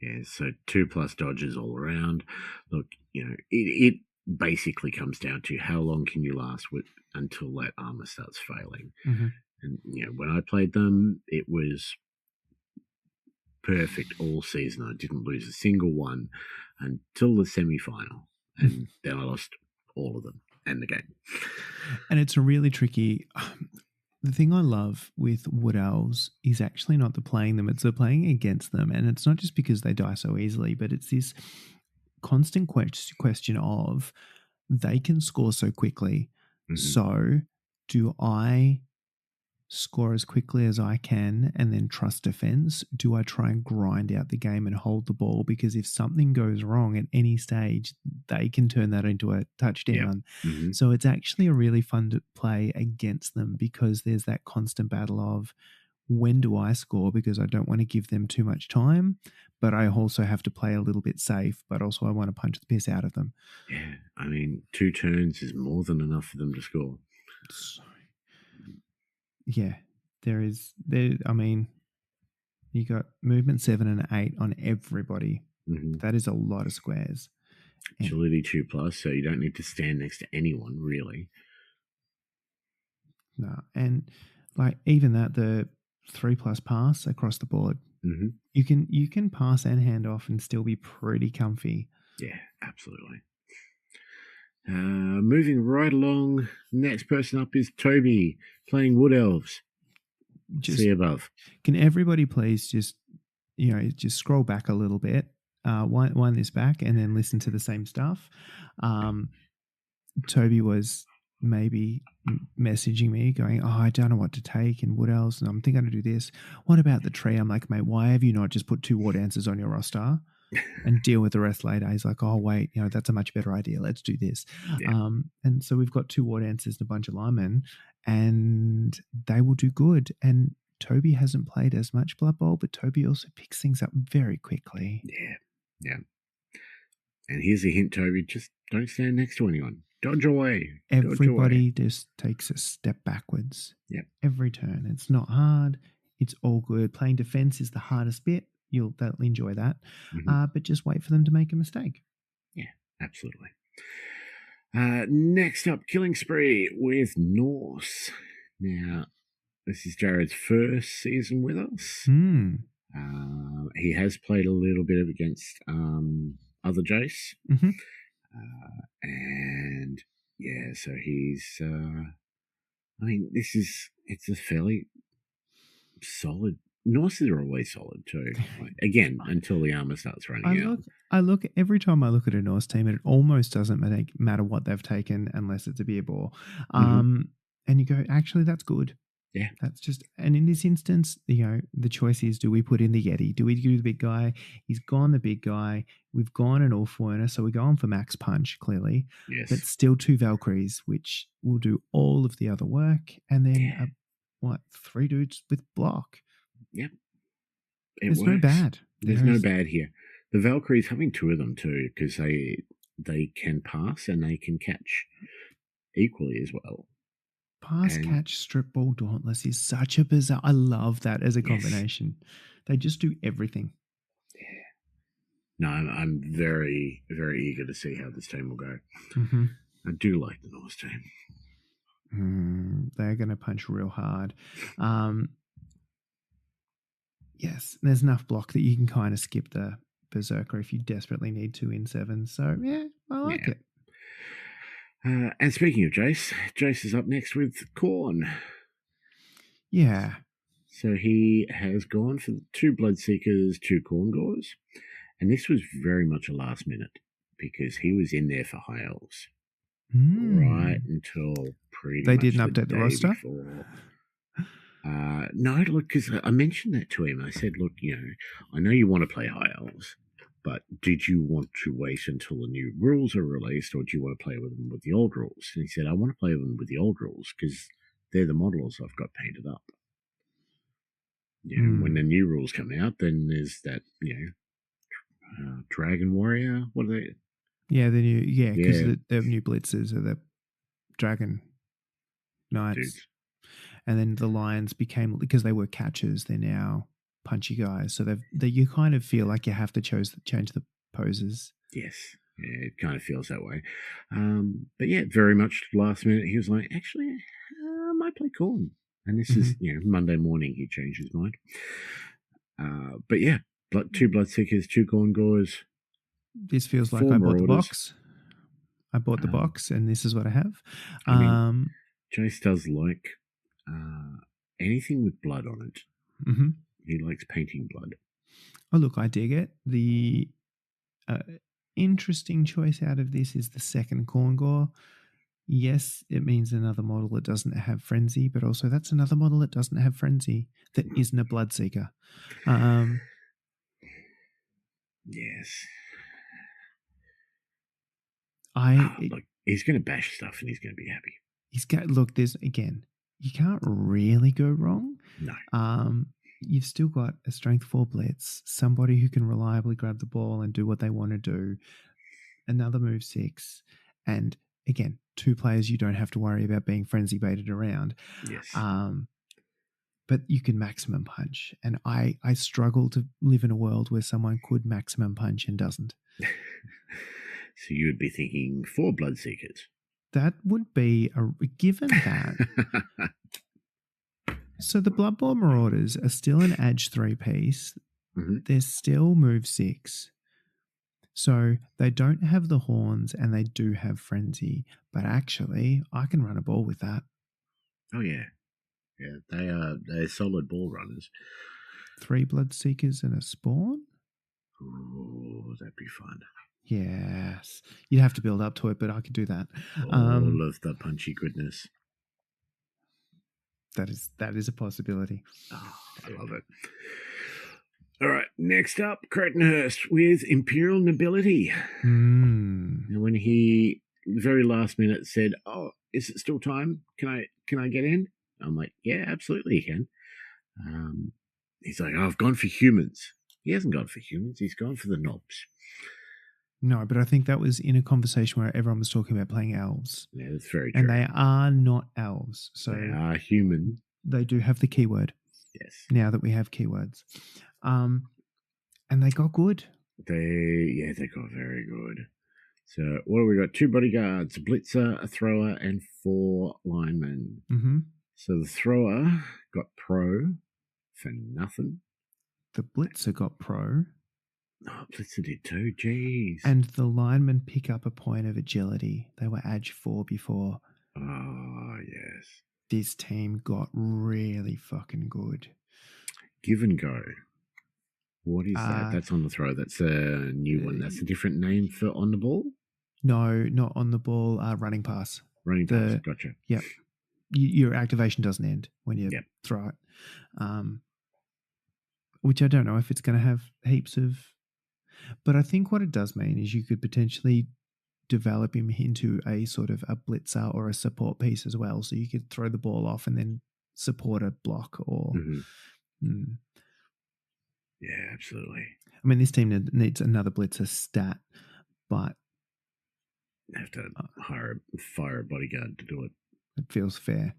[SPEAKER 1] Yeah, so 2+ dodges all around. Look, it basically comes down to how long can you last until that armor starts failing.
[SPEAKER 2] Mm-hmm.
[SPEAKER 1] And when I played them, it was perfect all season. I didn't lose a single one until the semi-final, and then I lost all of them and the game.
[SPEAKER 2] And it's a really tricky. The thing I love with Wood Elves is actually not the playing them, it's the playing against them. And it's not just because they die so easily, but it's this constant question of they can score so quickly. Mm-hmm. So do I score as quickly as I can and then trust defense? Do I try and grind out the game and hold the ball? Because if something goes wrong at any stage, they can turn that into a touchdown. Yep. Mm-hmm. So it's actually a really fun to play against them because there's that constant battle of when do I score, because I don't want to give them too much time, but I also have to play a little bit safe, but also I want to punch the piss out of them.
[SPEAKER 1] Yeah, I mean, 2 turns is more than enough for them to score.
[SPEAKER 2] Yeah, I mean, you got movement 7 and 8 on everybody. Mm-hmm. That is a lot of squares.
[SPEAKER 1] Agility 2+, so you don't need to stand next to anyone, really.
[SPEAKER 2] No, and like even that, the 3+ pass across the board. Mm-hmm. You can pass and hand off and still be pretty comfy.
[SPEAKER 1] Yeah, absolutely. Moving right along, next person up is Toby playing Wood Elves. See above.
[SPEAKER 2] Can everybody please just scroll back a little bit, wind this back, and then listen to the same stuff. Toby was maybe messaging me going, "Oh, I don't know what to take in Wood Elves, and I'm thinking to do this. What about the tree?" I'm like, "Mate, why have you not just put 2 War Dancers on your roster and deal with the rest later?" He's like, "Oh, wait, that's a much better idea. Let's do this." Yeah. And so we've got 2 War Dancers and a bunch of linemen, and they will do good. And Toby hasn't played as much Blood Bowl, but Toby also picks things up very quickly.
[SPEAKER 1] Yeah. And here's a hint, Toby: just don't stand next to anyone. Dodge away.
[SPEAKER 2] Everybody just takes a step backwards.
[SPEAKER 1] Yep.
[SPEAKER 2] Every turn. It's not hard. It's all good. Playing defense is the hardest bit. They'll enjoy that. Mm-hmm. But just wait for them to make a mistake.
[SPEAKER 1] Yeah, absolutely. Next up, Killing Spree with Norse. Now, This is Jared's first season with us.
[SPEAKER 2] Hmm.
[SPEAKER 1] He has played a little bit against other Jace.
[SPEAKER 2] Mm-hmm.
[SPEAKER 1] And yeah, so he's, I mean, it's a fairly solid. Norses are always solid too. Like, again, until the armor starts running out.
[SPEAKER 2] I look every time I look at a Norse team, it almost doesn't matter what they've taken unless it's a beer ball. And you go, actually, that's good.
[SPEAKER 1] Yeah.
[SPEAKER 2] That's just, and in this instance, the choice is, do we put in the Yeti? Do we do the big guy? He's gone the big guy. We've gone an All-Foreigner, so we're going for max punch, clearly.
[SPEAKER 1] Yes.
[SPEAKER 2] But still 2 Valkyries, which will do all of the other work. And then, 3 dudes with block.
[SPEAKER 1] Yep.
[SPEAKER 2] There's no bad.
[SPEAKER 1] There's no bad here. The Valkyries, having 2 of them too, because they can pass and they can catch equally as well.
[SPEAKER 2] Pass, catch, strip ball, dauntless is such a bizarre. I love that as a combination. They just do everything.
[SPEAKER 1] Yeah. No, I'm very, very eager to see how this team will go.
[SPEAKER 2] Mm-hmm.
[SPEAKER 1] I do like the Norse team.
[SPEAKER 2] They're going to punch real hard. Yes, there's enough block that you can kind of skip the Berserker if you desperately need to in 7. So, yeah, I like it.
[SPEAKER 1] And speaking of Jace is up next with Khorne.
[SPEAKER 2] Yeah.
[SPEAKER 1] So he has gone for 2 Bloodseekers, 2 Khorne Gores. And this was very much a last minute because he was in there for High Elves. Right until pretty much
[SPEAKER 2] they didn't update the roster?
[SPEAKER 1] Before. No, look, because I mentioned that to him. I said, look, I know you want to play High Elves, but did you want to wait until the new rules are released, or do you want to play with them with the old rules? And he said, I want to play with them with the old rules because they're the models I've got painted up. When the new rules come out, then there's that, Dragon Warrior. What are they?
[SPEAKER 2] Yeah, because the new blitzers are the Dragon Knights.
[SPEAKER 1] Dudes.
[SPEAKER 2] And then the Lions became, because they were catchers, they're now punchy guys. So you kind of feel like you have to change the poses.
[SPEAKER 1] Yes. Yeah, it kind of feels that way. But yeah, very much last minute, he was like, actually, I might play Khorne. And this is, Monday morning, he changed his mind. But yeah, 2 Bloodseekers, 2 Khorne Gores.
[SPEAKER 2] This feels like I bought the box. I bought the box, and this is what I have.
[SPEAKER 1] Jace does like anything with blood on it.
[SPEAKER 2] Mm-hmm.
[SPEAKER 1] He likes painting blood.
[SPEAKER 2] Oh, look, I dig it. The interesting choice out of this is the second Khorne Gore. Yes, it means another model that doesn't have Frenzy, but also that's another model that doesn't have Frenzy that isn't a Bloodseeker.
[SPEAKER 1] Yes.
[SPEAKER 2] Look,
[SPEAKER 1] he's going to bash stuff and he's going to be happy.
[SPEAKER 2] There's, again, you can't really go wrong.
[SPEAKER 1] No.
[SPEAKER 2] You've still got a strength 4 blitz, somebody who can reliably grab the ball and do what they want to do, another move 6, and again, 2 players you don't have to worry about being frenzy baited around.
[SPEAKER 1] Yes.
[SPEAKER 2] But you can maximum punch, and I struggle to live in a world where someone could maximum punch and doesn't.
[SPEAKER 1] So you would be thinking 4 Bloodseekers.
[SPEAKER 2] That would be given that. So the Bloodborne Marauders are still an Edge 3 piece.
[SPEAKER 1] Mm-hmm.
[SPEAKER 2] They're still move 6. So they don't have the horns and they do have frenzy. But actually, I can run a ball with that.
[SPEAKER 1] Oh, yeah. Yeah, they're solid ball runners.
[SPEAKER 2] 3 Bloodseekers and a Spawn?
[SPEAKER 1] Ooh, that'd be fun.
[SPEAKER 2] Yes. You'd have to build up to it, but I could do that.
[SPEAKER 1] All of the punchy goodness.
[SPEAKER 2] That is a possibility.
[SPEAKER 1] Oh, I love it. All right, next up, Creightonhurst with Imperial Nobility. And when he, very last minute, said, oh, is it still time? Can I get in? I'm like, yeah, absolutely you can. He's like, oh, I've gone for humans. He hasn't gone for humans. He's gone for the knobs.
[SPEAKER 2] No, but I think that was in a conversation where everyone was talking about playing elves.
[SPEAKER 1] Yeah, that's very true.
[SPEAKER 2] And they are not elves. So
[SPEAKER 1] they are human.
[SPEAKER 2] They do have the keyword.
[SPEAKER 1] Yes. Now
[SPEAKER 2] that we have keywords. And they got good.
[SPEAKER 1] They got very good. So what have we got? 2 bodyguards, a blitzer, a thrower, and 4 linemen.
[SPEAKER 2] Mm-hmm.
[SPEAKER 1] So the thrower got pro for nothing.
[SPEAKER 2] The Blitzer got pro.
[SPEAKER 1] Oh, Blitzer did too. Jeez.
[SPEAKER 2] And the linemen pick up a point of agility. They were Ag 4 before.
[SPEAKER 1] Oh, yes.
[SPEAKER 2] This team got really fucking good.
[SPEAKER 1] Give and go. What is that? That's on the throw. That's a new one. That's a different name for on the ball?
[SPEAKER 2] No, not on the ball. Running pass.
[SPEAKER 1] Running pass. Gotcha.
[SPEAKER 2] Yep. Your activation doesn't end when you throw it. Which I don't know if it's going to have heaps of... But I think what it does mean is you could potentially develop him into a sort of a blitzer or a support piece as well. So you could throw the ball off and then support a block or...
[SPEAKER 1] Yeah, absolutely.
[SPEAKER 2] I mean, this team needs another blitzer stat, but...
[SPEAKER 1] They have to fire a bodyguard to do it.
[SPEAKER 2] It feels fair.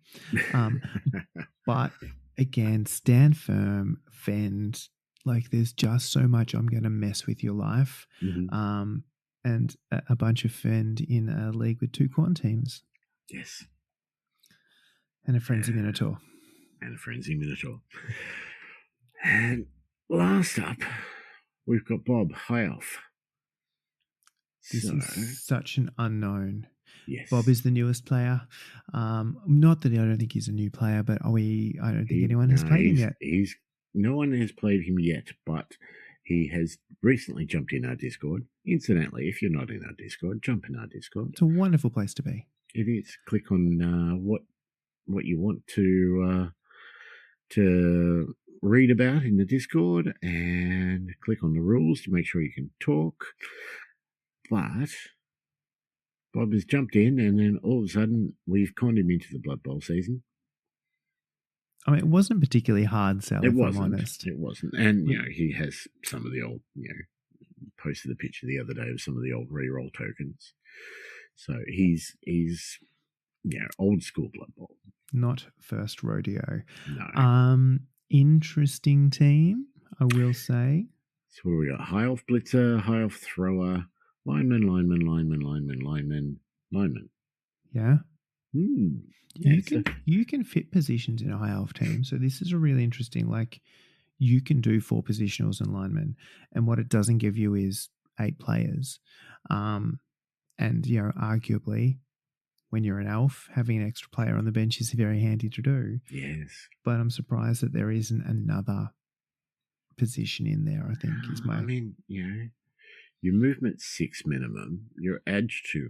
[SPEAKER 2] But again, stand firm, fend. Like there's just so much I'm going to mess with your life. And a bunch of fend in a league with 2 quant teams.
[SPEAKER 1] Yes.
[SPEAKER 2] And a Frenzy Minotaur.
[SPEAKER 1] And last up, we've got Bob High Off.
[SPEAKER 2] This is such an unknown.
[SPEAKER 1] Yes.
[SPEAKER 2] Bob is the newest player. Not that I don't think he's a new player, but I don't think anyone has played him yet.
[SPEAKER 1] No one has played him yet, but he has recently jumped in our Discord. Incidentally, if you're not in our Discord, jump in our Discord.
[SPEAKER 2] It's a wonderful place to be.
[SPEAKER 1] It is. Click on what you want to read about in the Discord and click on the rules to make sure you can talk. But Bob has jumped in, and then all of a sudden we've conned him into the Blood Bowl season.
[SPEAKER 2] I mean, it wasn't particularly hard sell, if I'm honest.
[SPEAKER 1] It wasn't. And, he has some of the old, posted a picture the other day of some of the old reroll tokens. So he's old school Blood Bowl.
[SPEAKER 2] Not first rodeo.
[SPEAKER 1] No.
[SPEAKER 2] Interesting team, I will say.
[SPEAKER 1] So what do we got? High Off Blitzer, High Off Thrower, lineman.
[SPEAKER 2] Yeah.
[SPEAKER 1] Yeah,
[SPEAKER 2] you can fit positions in a high elf team. So this is a really interesting, you can do 4 positionals and linemen. And what it doesn't give you is 8 players. And, arguably, when you're an elf, having an extra player on the bench is very handy to do.
[SPEAKER 1] Yes.
[SPEAKER 2] But I'm surprised that there isn't another position in there, I think, is my...
[SPEAKER 1] I mean, your movement 6 minimum, your edge 2+,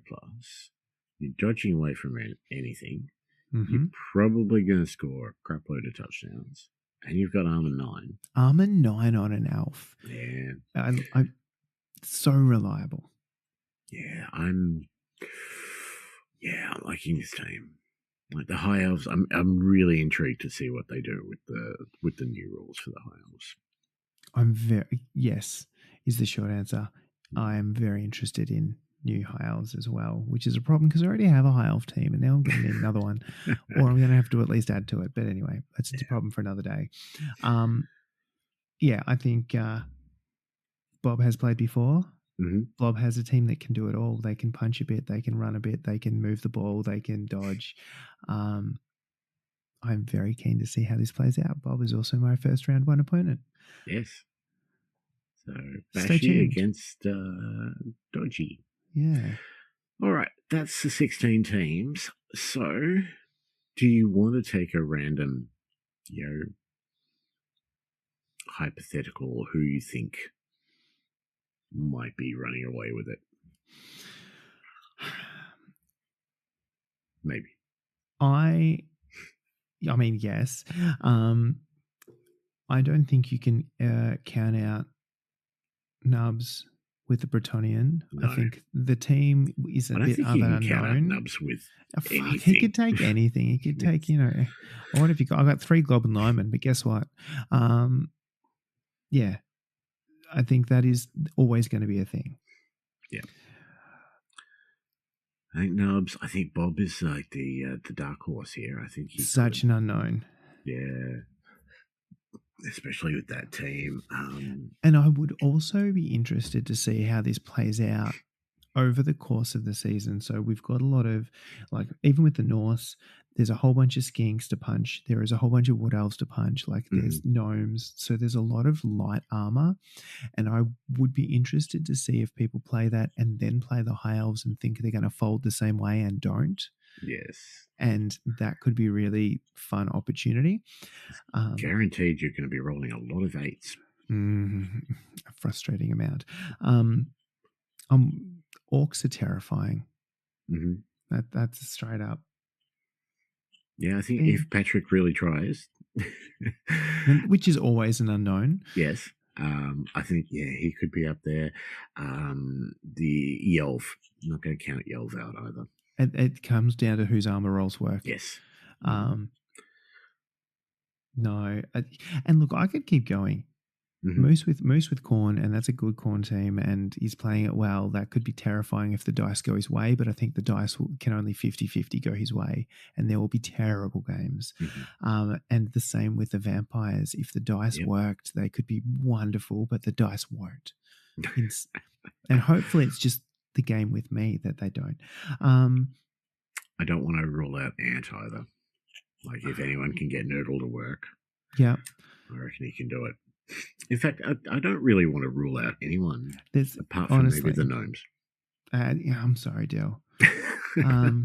[SPEAKER 1] you're dodging away from anything, you're probably going to score a crap load of touchdowns, and you've got armor 9.
[SPEAKER 2] Armor 9 on an elf.
[SPEAKER 1] Yeah.
[SPEAKER 2] I'm so reliable.
[SPEAKER 1] Yeah, I'm liking this team. Like the high elves, I'm really intrigued to see what they do with the new rules for the high elves.
[SPEAKER 2] Yes, is the short answer. I am very interested in new high elves as well, which is a problem because I already have a high elf team and now I'm going to need another one, or I'm going to have to at least add to it. But anyway, that's a problem for another day. I think Bob has played before. Bob has a team that can do it all. They can punch a bit, they can run a bit, they can move the ball, they can dodge. I'm very keen to see how this plays out. Bob is also my first round 1 opponent.
[SPEAKER 1] Yes. So Bashy against Dodgy.
[SPEAKER 2] Yeah.
[SPEAKER 1] All right, that's the 16 teams. So do you want to take a random, hypothetical who you think might be running away with it? Maybe.
[SPEAKER 2] I mean, yes. I don't think you can count out Nubs with the Bretonian.
[SPEAKER 1] No.
[SPEAKER 2] I think the team is a bit other unknown.
[SPEAKER 1] Count out Nubs with anything.
[SPEAKER 2] He could take anything. He could take, I wonder if I got 3 Glob and linemen, but guess what? I think that is always going to be a thing.
[SPEAKER 1] Yeah. I think Nubs. I think Bob is like the dark horse here. I think he's
[SPEAKER 2] such an unknown.
[SPEAKER 1] Yeah. Especially with that team.
[SPEAKER 2] And I would also be interested to see how this plays out over the course of the season. So we've got a lot of, even with the Norse, there's a whole bunch of skinks to punch. There is a whole bunch of wood elves to punch. Like there's gnomes. So there's a lot of light armor. And I would be interested to see if people play that and then play the high elves and think they're going to fold the same way and don't.
[SPEAKER 1] Yes.
[SPEAKER 2] And that could be a really fun opportunity.
[SPEAKER 1] Guaranteed you're going to be rolling a lot of 8s.
[SPEAKER 2] A frustrating amount. Orcs are terrifying. That's straight up.
[SPEAKER 1] Yeah, I think if Patrick really tries,
[SPEAKER 2] which is always an unknown.
[SPEAKER 1] Yes, I think he could be up there. The Yelv, I'm not going to count Yelv out either.
[SPEAKER 2] It comes down to whose armor rolls work.
[SPEAKER 1] Yes.
[SPEAKER 2] No, and look, I could keep going. Moose with Corn, and that's a good Corn team, and he's playing it well. That could be terrifying if the dice go his way, but I think the dice can only 50-50 go his way, and there will be terrible games. And the same with the vampires. If the dice worked, they could be wonderful, but the dice won't. And hopefully it's just the game with me that they don't.
[SPEAKER 1] I don't want to rule out Ant either. Like, if anyone can get Nerdle to work, I reckon he can do it. In fact, I don't really want to rule out anyone apart from maybe the gnomes.
[SPEAKER 2] I'm sorry, Dale. No,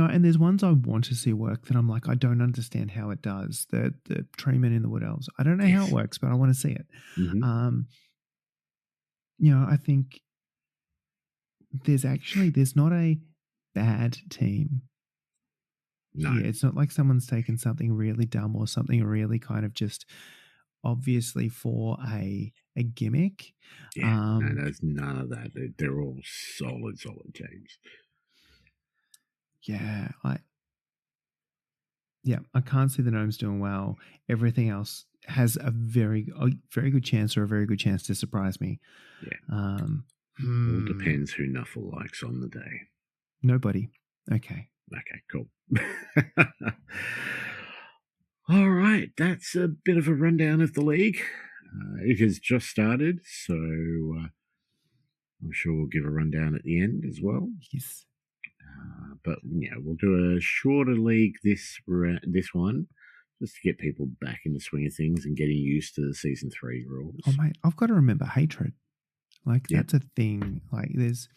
[SPEAKER 2] and there's ones I want to see work that I'm like, I don't understand how it does. The treatment in the Wood Elves. I don't know how it works, but I want to see it. I think there's not a bad team.
[SPEAKER 1] No.
[SPEAKER 2] Yeah, it's not like someone's taken something really dumb or something really kind of just obviously for a gimmick.
[SPEAKER 1] No, there's none of that. They're all solid teams.
[SPEAKER 2] Yeah, I can't see the gnomes doing well. Everything else has a very good chance or a very good chance to surprise me.
[SPEAKER 1] Yeah. All depends who Nuffle likes on the day.
[SPEAKER 2] Nobody. Okay,
[SPEAKER 1] cool. All right, that's a bit of a rundown of the league. It has just started, so I'm sure we'll give a rundown at the end as well.
[SPEAKER 2] Yes.
[SPEAKER 1] But we'll do a shorter league this one, just to get people back in the swing of things and getting used to the season 3 rules.
[SPEAKER 2] Oh mate, I've got to remember hatred. Like that's a thing. Like there's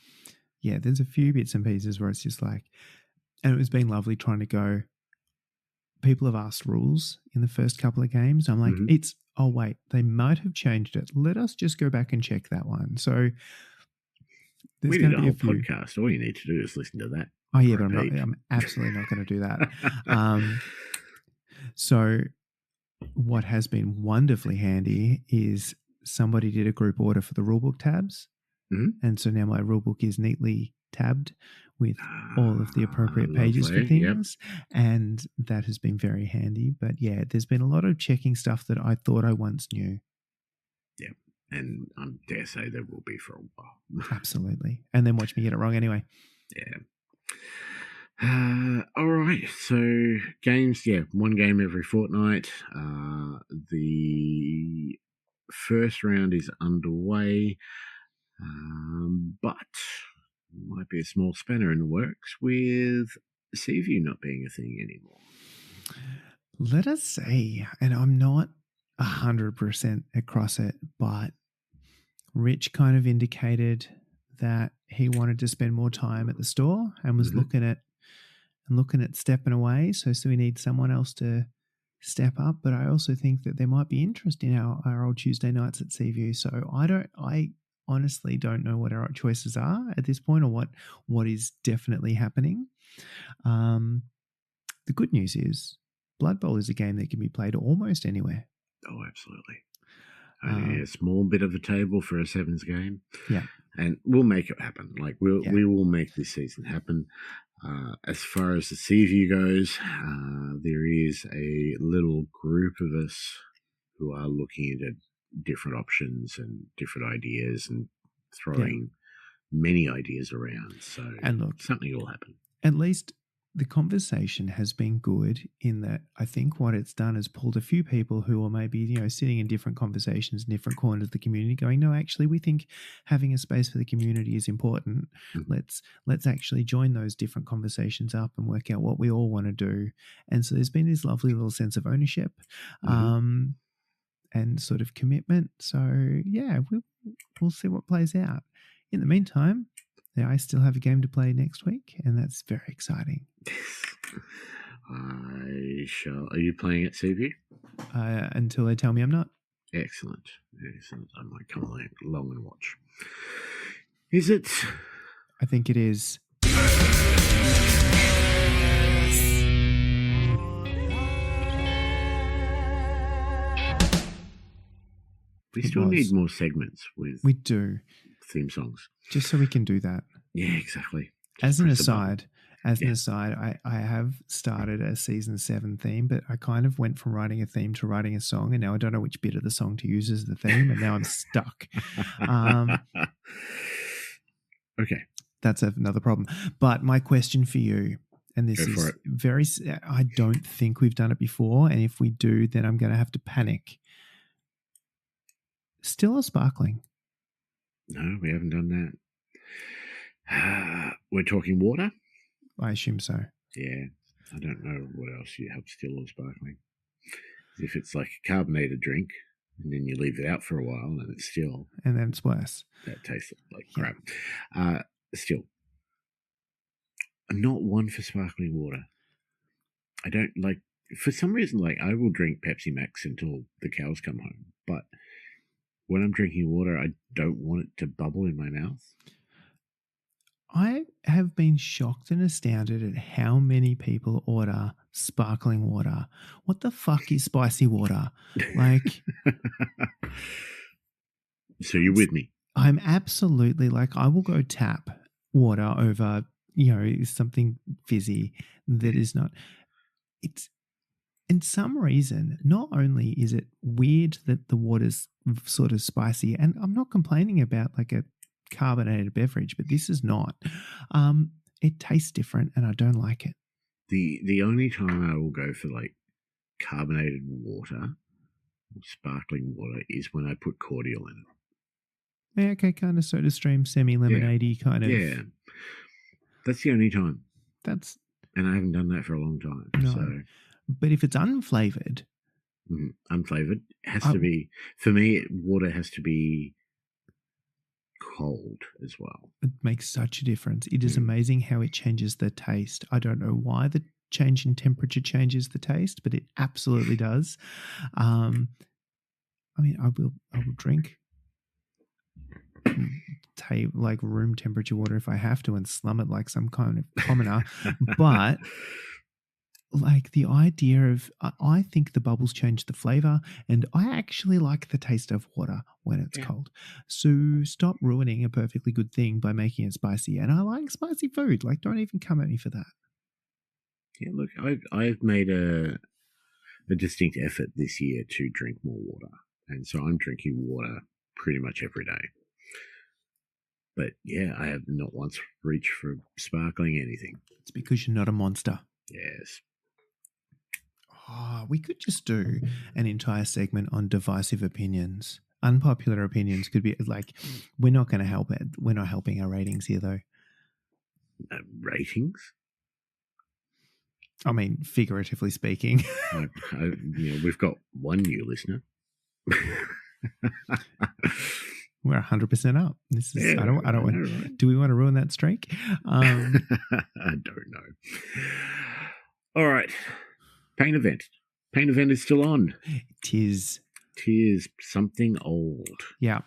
[SPEAKER 2] a few bits and pieces where it's just like, and it was been lovely trying to go. People have asked rules in the first couple of games. I'm like, wait, they might have changed it. Let us just go back and check that one. So
[SPEAKER 1] there's going to be a podcast. All you need to do is listen to that.
[SPEAKER 2] Oh yeah, but I'm absolutely not going to do that. So what has been wonderfully handy is somebody did a group order for the rulebook tabs. And so now my rulebook is neatly tabbed with all of the appropriate pages for things. And that has been very handy. But yeah, there's been a lot of checking stuff that I thought I once knew.
[SPEAKER 1] Yeah. And I dare say there will be for a while.
[SPEAKER 2] Absolutely. And then watch me get it wrong anyway.
[SPEAKER 1] Yeah. All right. So games, one game every fortnight. The first round is underway. But might be a small spanner in the works with Seaview not being a thing anymore.
[SPEAKER 2] Let us see. And I'm not 100% across it, but Rich kind of indicated that he wanted to spend more time at the store and was looking at stepping away. So we need someone else to step up. But I also think that there might be interest in our old Tuesday nights at Seaview. So I honestly don't know what our choices are at this point or what is definitely happening. The good news is Blood Bowl is a game that can be played almost anywhere.
[SPEAKER 1] Oh, absolutely. Only a small bit of a table for a sevens game.
[SPEAKER 2] Yeah.
[SPEAKER 1] And we'll make it happen. Like we will make this season happen. As far as the Seaview goes, there is a little group of us who are looking at different options and different ideas and throwing many ideas around. So
[SPEAKER 2] and look,
[SPEAKER 1] something will happen.
[SPEAKER 2] At least the conversation has been good in that I think what it's done is pulled a few people who are maybe, sitting in different conversations in different corners of the community going, no, actually, we think having a space for the community is important. Let's actually join those different conversations up and work out what we all want to do. And so there's been this lovely little sense of ownership and sort of commitment. So, yeah, we'll see what plays out. In the meantime, I still have a game to play next week, and that's very exciting.
[SPEAKER 1] I shall. Are you playing at CV?
[SPEAKER 2] Until they tell me I'm not.
[SPEAKER 1] Excellent. I might come along and watch. Is it?
[SPEAKER 2] I think it is.
[SPEAKER 1] We still need more segments with.
[SPEAKER 2] We do.
[SPEAKER 1] Theme songs.
[SPEAKER 2] Just so we can do that.
[SPEAKER 1] Yeah, exactly.
[SPEAKER 2] As an aside, I have started a season 7 theme, but I kind of went from writing a theme to writing a song, and now I don't know which bit of the song to use as the theme, and now I'm stuck.
[SPEAKER 1] Okay.
[SPEAKER 2] That's another problem. But my question for you, and this is very, I don't think we've done it before, and if we do, then I'm going to have to panic. Still or sparkling?
[SPEAKER 1] No, we haven't done that. We're talking water?
[SPEAKER 2] I assume so.
[SPEAKER 1] Yeah. I don't know what else you have still or sparkling. If it's like a carbonated drink and then you leave it out for a while and it's still.
[SPEAKER 2] And then it's worse.
[SPEAKER 1] That tastes like crap. Still. I'm not one for sparkling water. I don't like, for some reason, I will drink Pepsi Max until the cows come home. But when I'm drinking water, I don't want it to bubble in my mouth.
[SPEAKER 2] I have been shocked and astounded at how many people order sparkling water. What the fuck is spicy water?
[SPEAKER 1] So you're with me?
[SPEAKER 2] I'm absolutely I will go tap water over, something fizzy that is not. It's. In some reason, not only is it weird that the water's sort of spicy, and I'm not complaining about a carbonated beverage, but this is not. It tastes different, and I don't like it.
[SPEAKER 1] The only time I will go for carbonated water or sparkling water is when I put cordial in it.
[SPEAKER 2] Yeah, okay, kind of soda stream, semi-lemonade-y kind of.
[SPEAKER 1] Yeah, that's the only time. And I haven't done that for a long time.
[SPEAKER 2] No.
[SPEAKER 1] So.
[SPEAKER 2] But if it's unflavoured.
[SPEAKER 1] Unflavoured has to be, for me, water has to be cold as well.
[SPEAKER 2] It makes such a difference. It is amazing how it changes the taste. I don't know why the change in temperature changes the taste, but it absolutely does. I will drink room temperature water if I have to and slum it like some kind of commoner. But the idea of, I think the bubbles change the flavour, and I actually like the taste of water when it's cold. So stop ruining a perfectly good thing by making it spicy. And I like spicy food. Don't even come at me for that.
[SPEAKER 1] Yeah, look, I've made a distinct effort this year to drink more water. And so I'm drinking water pretty much every day. But yeah, I have not once reached for sparkling anything.
[SPEAKER 2] It's because you're not a monster.
[SPEAKER 1] Yes.
[SPEAKER 2] Oh, we could just do an entire segment on divisive opinions. Unpopular opinions could be we're not going to help it. We're not helping our ratings here, though.
[SPEAKER 1] Ratings?
[SPEAKER 2] I mean, figuratively speaking.
[SPEAKER 1] We've got one new listener.
[SPEAKER 2] We're 100% up. This is. I don't want.
[SPEAKER 1] Right?
[SPEAKER 2] Do we want to ruin that streak?
[SPEAKER 1] I don't know. All right. Pain event. Pain event is still on. Tis something old.
[SPEAKER 2] Yeah.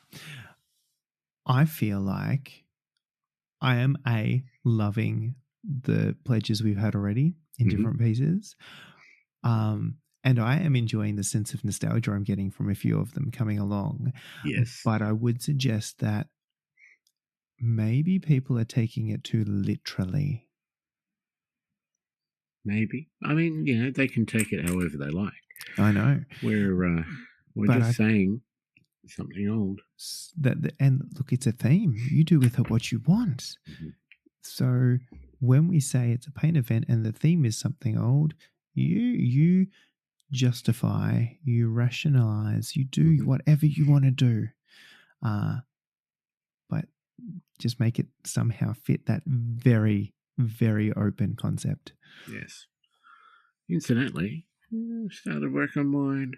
[SPEAKER 2] I feel like I am loving the pledges we've had already in different pieces. And I am enjoying the sense of nostalgia I'm getting from a few of them coming along.
[SPEAKER 1] Yes.
[SPEAKER 2] But I would suggest that maybe people are taking it too literally.
[SPEAKER 1] Maybe. I mean, they can take it however they like.
[SPEAKER 2] I know.
[SPEAKER 1] We're just saying something old.
[SPEAKER 2] And look, it's a theme. You do with it what you want. So when we say it's a paint event and the theme is something old, you justify, you rationalize, you do whatever you want to do, but just make it somehow fit that very, very open concept.
[SPEAKER 1] Yes. Incidentally, I started work on mine.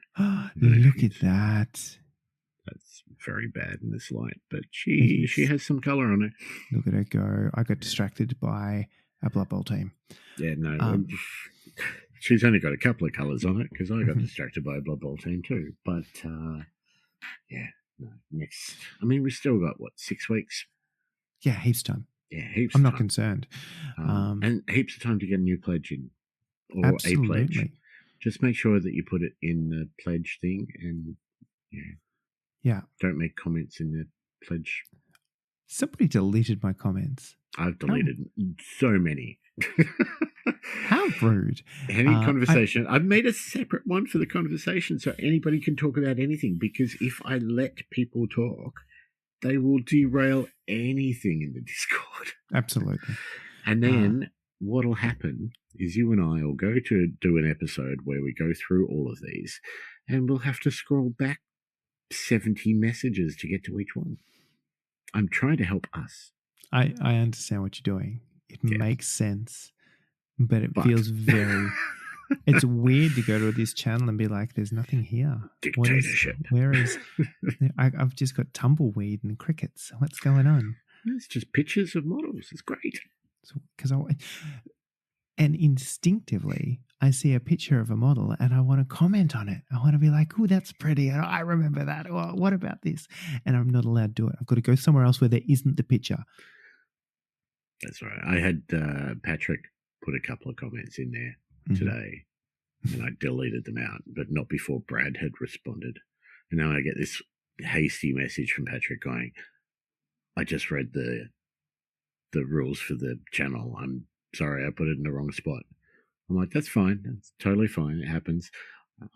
[SPEAKER 2] Look at that.
[SPEAKER 1] That's very bad in this light, but she has some colour on her.
[SPEAKER 2] Look at her go. I got distracted by a Blood Bowl team.
[SPEAKER 1] Yeah, no. She's only got a couple of colours on it because I got distracted by a Blood Bowl team too. But, yeah, no. Next. I mean, we've still got, 6 weeks?
[SPEAKER 2] Yeah, heaps of time.
[SPEAKER 1] Yeah, heaps
[SPEAKER 2] I'm
[SPEAKER 1] of
[SPEAKER 2] not
[SPEAKER 1] time.
[SPEAKER 2] concerned.
[SPEAKER 1] And heaps of time to get a new pledge in. Or
[SPEAKER 2] absolutely.
[SPEAKER 1] a pledge. Just make sure that you put it in the pledge thing and,
[SPEAKER 2] yeah.
[SPEAKER 1] Don't make comments in the pledge.
[SPEAKER 2] Somebody deleted my comments.
[SPEAKER 1] I've deleted so many.
[SPEAKER 2] How rude.
[SPEAKER 1] Any conversation. I've made a separate one for the conversation so anybody can talk about anything, because if I let people talk, they will derail anything in the Discord.
[SPEAKER 2] Absolutely.
[SPEAKER 1] And then what'll happen is you and I will go to do an episode where we go through all of these, and we'll have to scroll back 70 messages to get to each one. I'm trying to help us.
[SPEAKER 2] I understand what you're doing. It makes sense, but it feels very... It's weird to go to this channel and be like, there's nothing here.
[SPEAKER 1] Dictatorship.
[SPEAKER 2] Where is... I've just got tumbleweed and crickets. What's going on?
[SPEAKER 1] It's just pictures of models. It's great.
[SPEAKER 2] And instinctively, I see a picture of a model and I want to comment on it. I want to be like, oh, that's pretty. I remember that. Or what about this? And I'm not allowed to do it. I've got to go somewhere else where there isn't the picture.
[SPEAKER 1] That's right. I had Patrick put a couple of comments in there today and I deleted them out, but not before Brad had responded. And now I get this hasty message from Patrick going, I just read the rules for the channel. I'm sorry, I put it in the wrong spot. I'm like, that's fine. That's totally fine. It happens.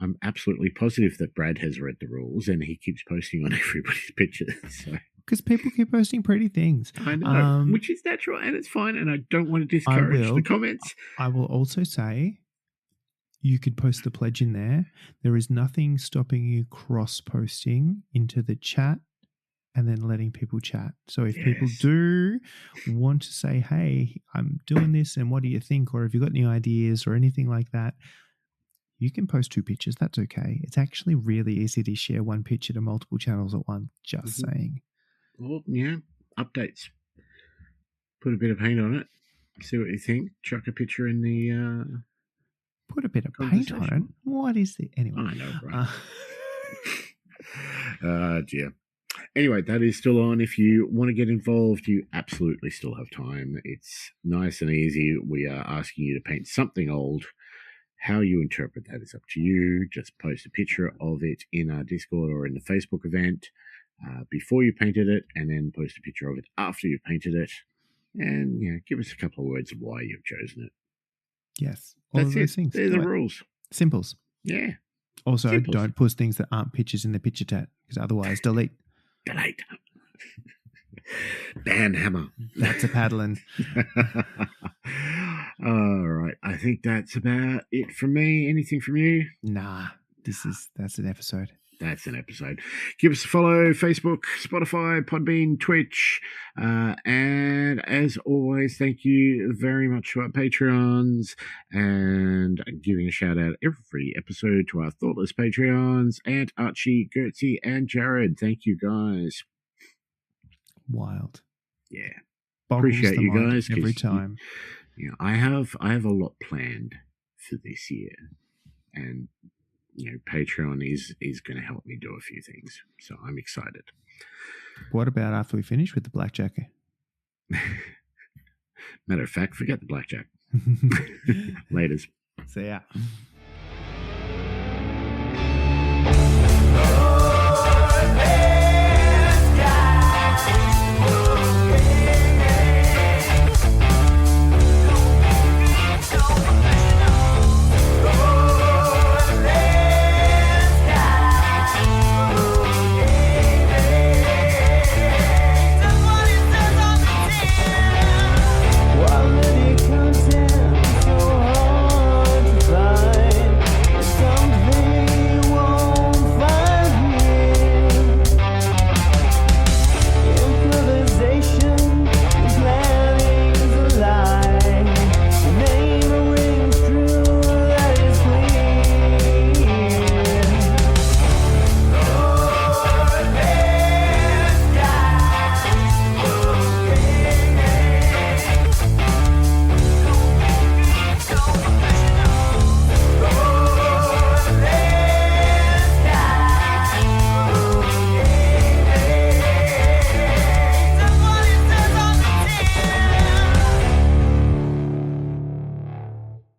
[SPEAKER 1] I'm absolutely positive that Brad has read the rules and he keeps posting on everybody's pictures.
[SPEAKER 2] Because people keep posting pretty things.
[SPEAKER 1] I know, which is natural and it's fine. And I don't want to discourage the comments.
[SPEAKER 2] I will also say you could post the pledge in there. There is nothing stopping you cross-posting into the chat and then letting people chat. So if people do want to say, hey, I'm doing this and what do you think? Or if you've got any ideas or anything like that, you can post 2 pictures. That's okay. It's actually really easy to share one picture to multiple channels at once. Just saying.
[SPEAKER 1] Well, yeah, updates. Put a bit of paint on it. See what you think. Chuck a picture in the...
[SPEAKER 2] Put a bit of paint on it? What is it? Anyway.
[SPEAKER 1] I know, right? Dear. Anyway, that is still on. If you want to get involved, you absolutely still have time. It's nice and easy. We are asking you to paint something old. How you interpret that is up to you. Just post a picture of it in our Discord or in the Facebook event before you painted it, and then post a picture of it after you've painted it. And give us a couple of words of why you've chosen it.
[SPEAKER 2] Yes. All
[SPEAKER 1] That's
[SPEAKER 2] of those
[SPEAKER 1] it.
[SPEAKER 2] things.
[SPEAKER 1] They're the rules.
[SPEAKER 2] Simples.
[SPEAKER 1] Yeah.
[SPEAKER 2] Also,
[SPEAKER 1] Simples.
[SPEAKER 2] Don't post things that aren't pictures in the picture tab, because otherwise delete.
[SPEAKER 1] Delete. Ban hammer.
[SPEAKER 2] That's a paddling.
[SPEAKER 1] All right. I think that's about it from me. Anything from you?
[SPEAKER 2] Nah. That's an episode.
[SPEAKER 1] That's an episode. Give us a follow, Facebook, Spotify, Podbean, Twitch. And as always, thank you very much to our Patreons, and giving a shout out every episode to our Thoughtless Patreons, and Archie, Gertzy, and Jared. Thank you guys.
[SPEAKER 2] Wild.
[SPEAKER 1] Yeah.
[SPEAKER 2] Boggles
[SPEAKER 1] Appreciate you guys.
[SPEAKER 2] Every time.
[SPEAKER 1] I have a lot planned for this year, and Patreon is going to help me do a few things, so I'm excited.
[SPEAKER 2] What about after we finish with the blackjack?
[SPEAKER 1] Matter of fact, forget the blackjack. Laters.
[SPEAKER 2] See ya.